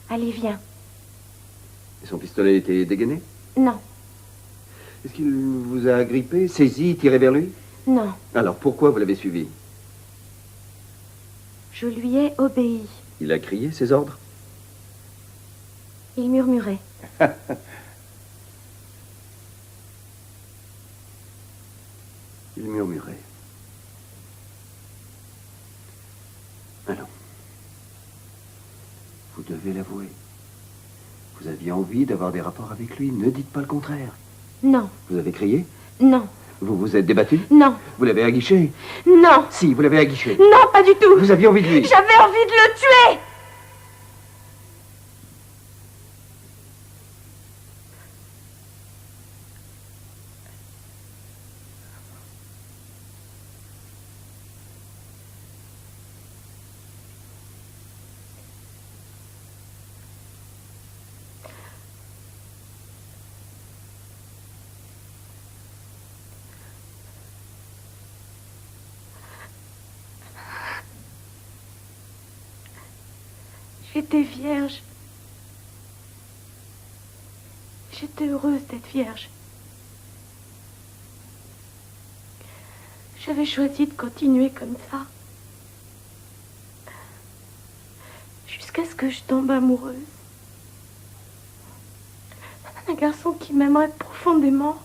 Allez, viens. Et son pistolet était dégainé? Non. Est-ce qu'il vous a agrippé, saisi, tiré vers lui? Non. Alors, pourquoi vous l'avez suivi? Je lui ai obéi. Il a crié ses ordres? Il murmurait. Il murmurait. Alors, vous devez l'avouer. Vous aviez envie d'avoir des rapports avec lui. Ne dites pas le contraire. Non. Vous avez crié? Non. Vous vous êtes débattu? Non. Vous l'avez aguiché? Non. Si, vous l'avez aguiché. Non, pas du tout. Vous aviez envie de lui? J'avais envie de le tuer. J'étais vierge. J'étais heureuse d'être vierge. J'avais choisi de continuer comme ça. Jusqu'à ce que je tombe amoureuse. Un garçon qui m'aimerait profondément.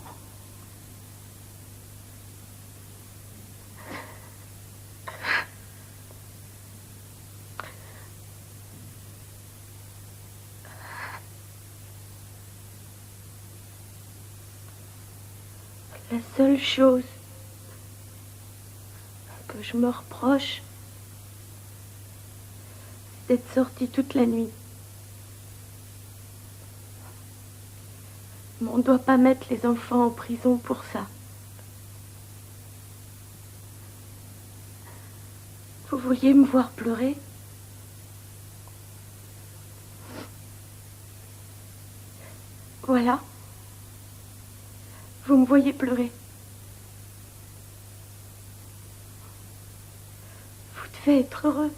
La seule chose que je me reproche, c'est d'être sortie toute la nuit. Mais on ne doit pas mettre les enfants en prison pour ça. Vous vouliez me voir pleurer? Voilà. Vous me voyez pleurer. Vous devez être heureux.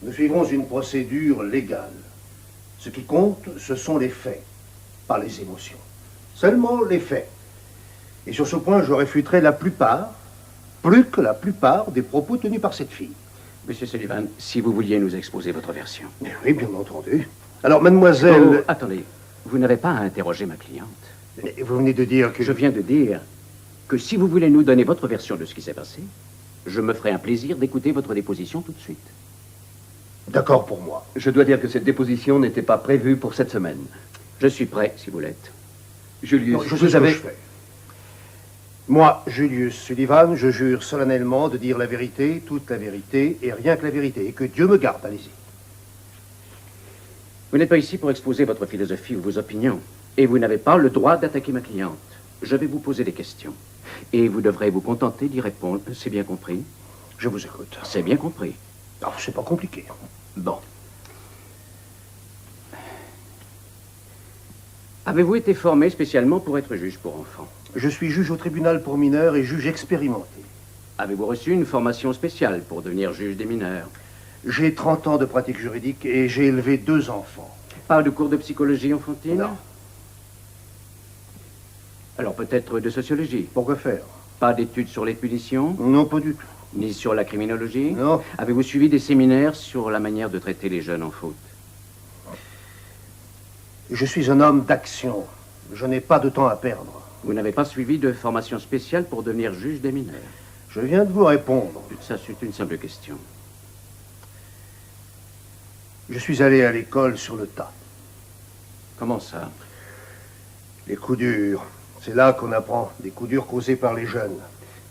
Nous suivrons une procédure légale. Ce qui compte, ce sont les faits, pas les émotions. Seulement les faits. Et sur ce point, je réfuterai la plupart, plus que la plupart, des propos tenus par cette fille. Monsieur Sullivan, si vous vouliez nous exposer votre version. Oui, bien entendu. Alors, mademoiselle... Oh, attendez, vous n'avez pas à interroger ma cliente. Vous venez de dire que... Je viens de dire que si vous voulez nous donner votre version de ce qui s'est passé, je me ferai un plaisir d'écouter votre déposition tout de suite. D'accord pour moi. Je dois dire que cette déposition n'était pas prévue pour cette semaine. Je suis prêt, si vous l'êtes. Julius, non, je sais ce que je fais. Moi, Julius Sullivan, je jure solennellement de dire la vérité, toute la vérité, et rien que la vérité. Et que Dieu me garde, allez-y. Vous n'êtes pas ici pour exposer votre philosophie ou vos opinions. Et vous n'avez pas le droit d'attaquer ma cliente. Je vais vous poser des questions. Et vous devrez vous contenter d'y répondre. C'est bien compris? Je vous écoute. C'est bien compris. Non, c'est pas compliqué. Bon. Avez-vous été formé spécialement pour être juge pour enfants? Je suis juge au tribunal pour mineurs et juge expérimenté. Avez-vous reçu une formation spéciale pour devenir juge des mineurs? J'ai 30 ans de pratique juridique et j'ai élevé 2 enfants. Pas de cours de psychologie enfantine? Non. Alors peut-être de sociologie? Pourquoi faire? Pas d'études sur les punitions? Non, pas du tout. Ni sur la criminologie? Non. Avez-vous suivi des séminaires sur la manière de traiter les jeunes en faute? Je suis un homme d'action. Je n'ai pas de temps à perdre. Vous n'avez pas suivi de formation spéciale pour devenir juge des mineurs? Je viens de vous répondre. Ça, c'est une simple question. Je suis allé à l'école sur le tas. Comment ça? Les coups durs. C'est là qu'on apprend. Des coups durs causés par les jeunes.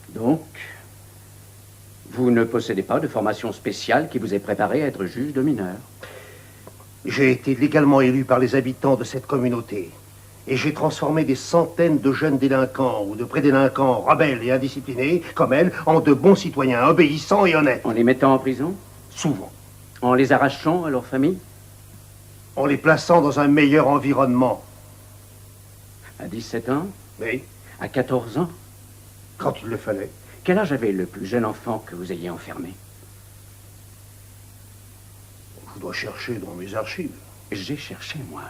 Donc, vous ne possédez pas de formation spéciale qui vous ait préparé à être juge de mineurs? J'ai été légalement élu par les habitants de cette communauté. Et j'ai transformé des centaines de jeunes délinquants ou de prédélinquants rebelles et indisciplinés, comme elle, en de bons citoyens, obéissants et honnêtes. En les mettant en prison? Souvent. En les arrachant à leur famille? En les plaçant dans un meilleur environnement. À 17 ans? Oui. À 14 ans? Quand il le fallait. Quel âge avait le plus jeune enfant que vous ayez enfermé? Je dois chercher dans mes archives. J'ai cherché, moi.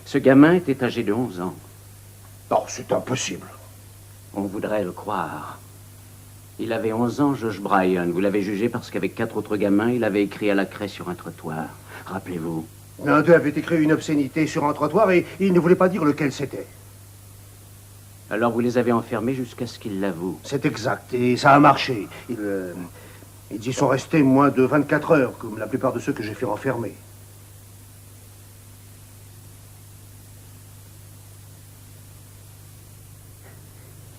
Ce gamin était âgé de 11 ans. Non, c'est impossible. On voudrait le croire. Il avait 11 ans, Josh Bryan. Vous l'avez jugé parce qu'avec 4 autres gamins, il avait écrit à la craie sur un trottoir. Rappelez-vous. L'un d'eux avait écrit une obscénité sur un trottoir et il ne voulait pas dire lequel c'était. Alors vous les avez enfermés jusqu'à ce qu'ils l'avouent. C'est exact, et ça a marché. Ils y sont restés moins de 24 heures, comme la plupart de ceux que j'ai fait enfermer.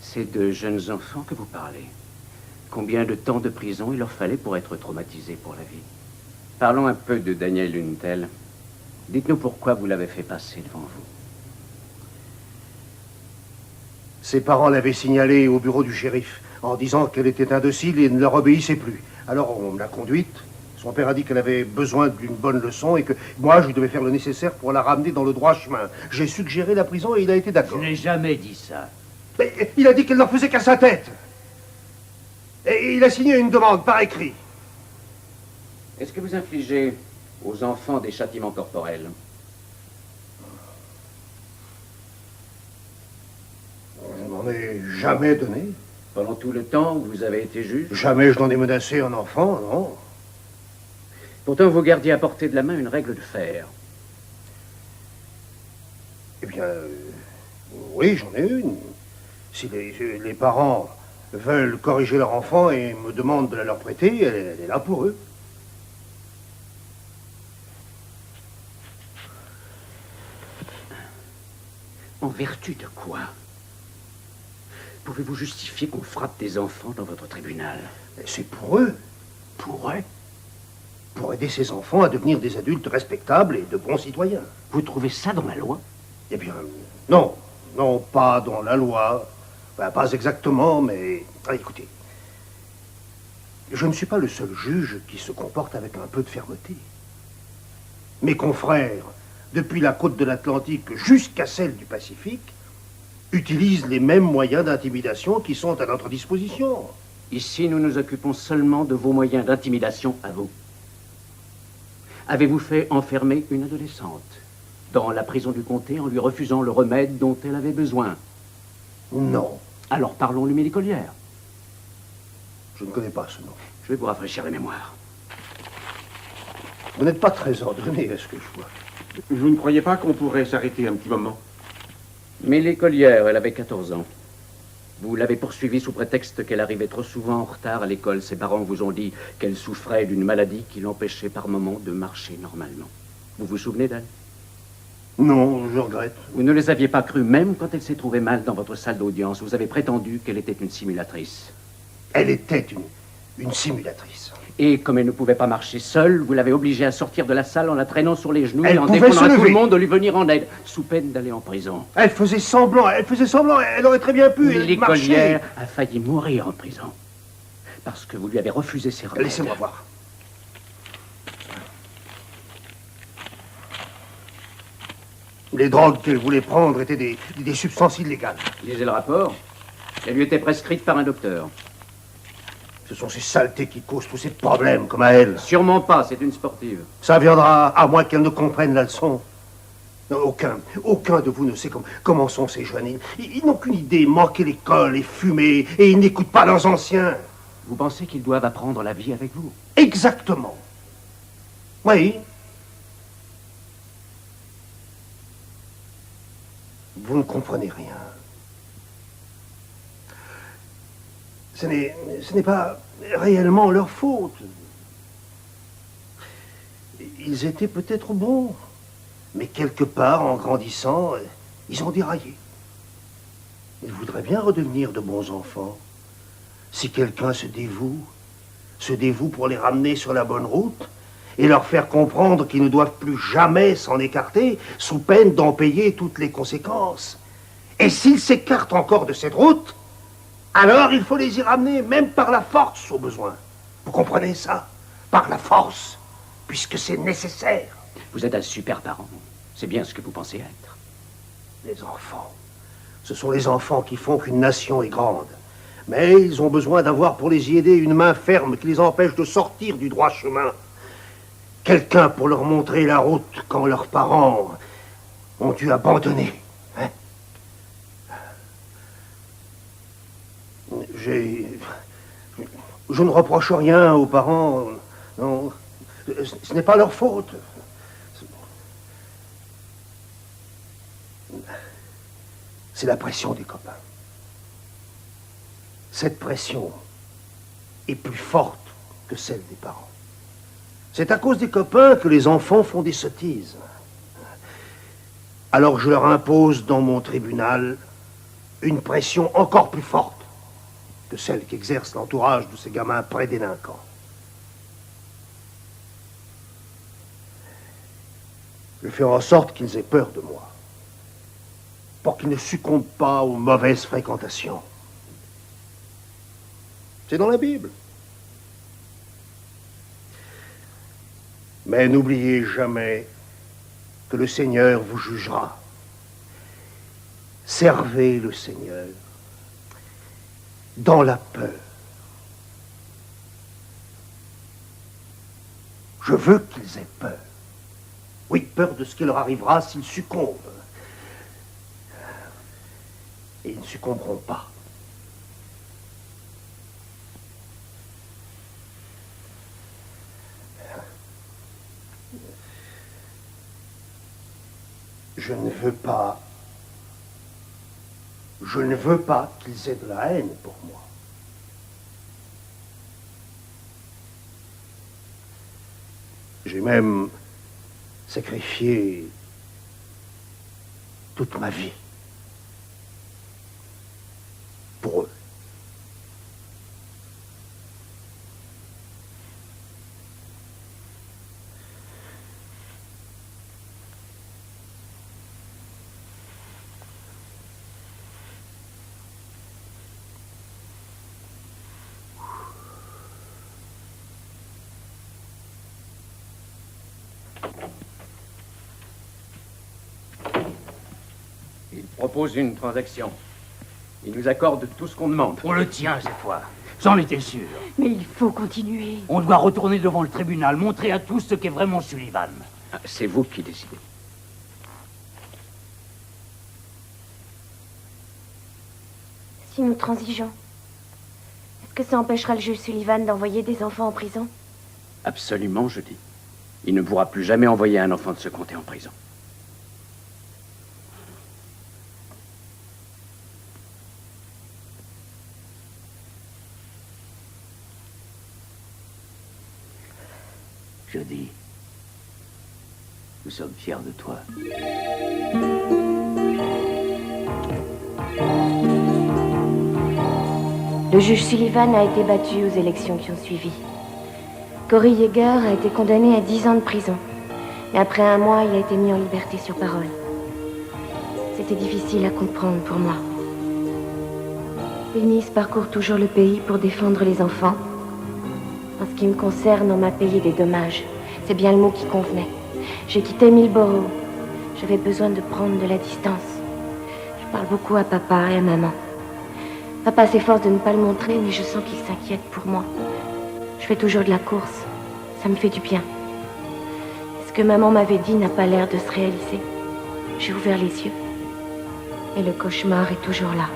C'est de jeunes enfants que vous parlez. Combien de temps de prison il leur fallait pour être traumatisés pour la vie? Parlons un peu de Danielle Luntel. Dites-nous pourquoi vous l'avez fait passer devant vous. Ses parents l'avaient signalée au bureau du shérif en disant qu'elle était indocile et ne leur obéissait plus. Alors on l'a conduite. Son père a dit qu'elle avait besoin d'une bonne leçon et que moi, je devais faire le nécessaire pour la ramener dans le droit chemin. J'ai suggéré la prison et il a été d'accord. Je n'ai jamais dit ça. Mais il a dit qu'elle n'en faisait qu'à sa tête. Et il a signé une demande par écrit. Est-ce que vous infligez aux enfants des châtiments corporels? Je n'en ai jamais donné. Pendant tout le temps où vous avez été juge? Jamais je n'en ai menacé un enfant, non. Pourtant, vous gardiez à portée de la main une règle de fer. Eh bien, oui, j'en ai une. Si les parents veulent corriger leur enfant et me demandent de la leur prêter, elle est là pour eux. En vertu de quoi pouvez-vous justifier qu'on frappe des enfants dans votre tribunal? C'est pour eux. Pour eux? Pour aider ces enfants à devenir des adultes respectables et de bons citoyens. Vous trouvez ça dans la loi? Eh bien, non. Non, pas dans la loi. Enfin, pas exactement, mais... Ah, écoutez. Je ne suis pas le seul juge qui se comporte avec un peu de fermeté. Mes confrères, depuis la côte de l'Atlantique jusqu'à celle du Pacifique, utilisent les mêmes moyens d'intimidation qui sont à notre disposition. Ici, nous nous occupons seulement de vos moyens d'intimidation à vous. Avez-vous fait enfermer une adolescente dans la prison du comté en lui refusant le remède dont elle avait besoin? Non. Alors parlons-lui l'écolière. Je ne connais pas ce nom. Je vais vous rafraîchir la mémoire. Vous n'êtes pas très ordonné, est-ce que je vois? Vous ne croyez pas qu'on pourrait s'arrêter un petit moment? Mais l'écolière, elle avait 14 ans. Vous l'avez poursuivie sous prétexte qu'elle arrivait trop souvent en retard à l'école. Ses parents vous ont dit qu'elle souffrait d'une maladie qui l'empêchait par moments de marcher normalement. Vous vous souvenez d'elle? Non, je regrette. Vous ne les aviez pas crues, même quand elle s'est trouvée mal dans votre salle d'audience. Vous avez prétendu qu'elle était une simulatrice. Elle était une simulatrice. Et comme elle ne pouvait pas marcher seule, vous l'avez obligée à sortir de la salle en la traînant sur les genoux Elle et en pouvait défendant se à tout lever. le monde de lui venir en aide, sous peine d'aller en prison. Elle faisait semblant, elle aurait très bien pu Mais l'écolière marcher. a failli mourir en prison. Parce que vous lui avez refusé ses remèdes. Laissez-moi voir. Les drogues qu'elle voulait prendre étaient des substances illégales. Lisez le rapport. Elle lui était prescrite par un docteur. Ce sont ces saletés qui causent tous ces problèmes, comme à elle. Sûrement pas, c'est une sportive. Ça viendra, à moins qu'elle ne comprenne la leçon. Non, aucun de vous ne sait comment sont ces jeunes. Ils n'ont qu'une idée, manquer l'école et fumer, et ils n'écoutent pas leurs anciens. Vous pensez qu'ils doivent apprendre la vie avec vous? Exactement. Oui. comprenez rien. Ce n'est pas réellement leur faute. Ils étaient peut-être bons, mais quelque part, en grandissant, ils ont déraillé. Ils voudraient bien redevenir de bons enfants. Si quelqu'un se dévoue pour les ramener sur la bonne route et leur faire comprendre qu'ils ne doivent plus jamais s'en écarter, sous peine d'en payer toutes les conséquences. Et s'ils s'écartent encore de cette route, alors il faut les y ramener, même par la force au besoin. Vous comprenez ça? Par la force, puisque c'est nécessaire. Vous êtes un super parent. C'est bien ce que vous pensez être. Les enfants. Ce sont les enfants qui font qu'une nation est grande. Mais ils ont besoin d'avoir pour les y aider une main ferme qui les empêche de sortir du droit chemin. Quelqu'un pour leur montrer la route quand leurs parents ont dû abandonner. Hein? Je ne reproche rien aux parents. Non, ce n'est pas leur faute. C'est la pression des copains. Cette pression est plus forte que celle des parents. C'est à cause des copains que les enfants font des sottises. Alors je leur impose dans mon tribunal une pression encore plus forte que celle qu'exerce l'entourage de ces gamins prédélinquants. Je fais en sorte qu'ils aient peur de moi, pour qu'ils ne succombent pas aux mauvaises fréquentations. C'est dans la Bible. Mais n'oubliez jamais que le Seigneur vous jugera. Servez le Seigneur dans la peur. Je veux qu'ils aient peur. Oui, peur de ce qui leur arrivera s'ils succombent. Et ils ne succomberont pas. Je ne veux pas qu'ils aient de la haine pour moi. J'ai même sacrifié toute ma vie pour eux. Il propose une transaction. Il nous accorde tout ce qu'on demande. On le tient cette fois. J'en étais sûr. Mais il faut continuer. On doit retourner devant le tribunal, montrer à tous ce qu'est vraiment Sullivan. C'est vous qui décidez. Si nous transigeons, est-ce que ça empêchera le juge Sullivan d'envoyer des enfants en prison? Absolument, je dis. Il ne pourra plus jamais envoyer un enfant de ce comté en prison. Jody, nous sommes fiers de toi. Le juge Sullivan a été battu aux élections qui ont suivi. Corey Yeager a été condamné à 10 ans de prison. Mais après un mois, il a été mis en liberté sur parole. C'était difficile à comprendre pour moi. Denise parcourt toujours le pays pour défendre les enfants. En ce qui me concerne, on m'a payé des dommages. C'est bien le mot qui convenait. J'ai quitté Millborough. J'avais besoin de prendre de la distance. Je parle beaucoup à papa et à maman. Papa s'efforce de ne pas le montrer, mais je sens qu'il s'inquiète pour moi. Je fais toujours de la course. Ça me fait du bien. Ce que maman m'avait dit n'a pas l'air de se réaliser. J'ai ouvert les yeux. Et le cauchemar est toujours là.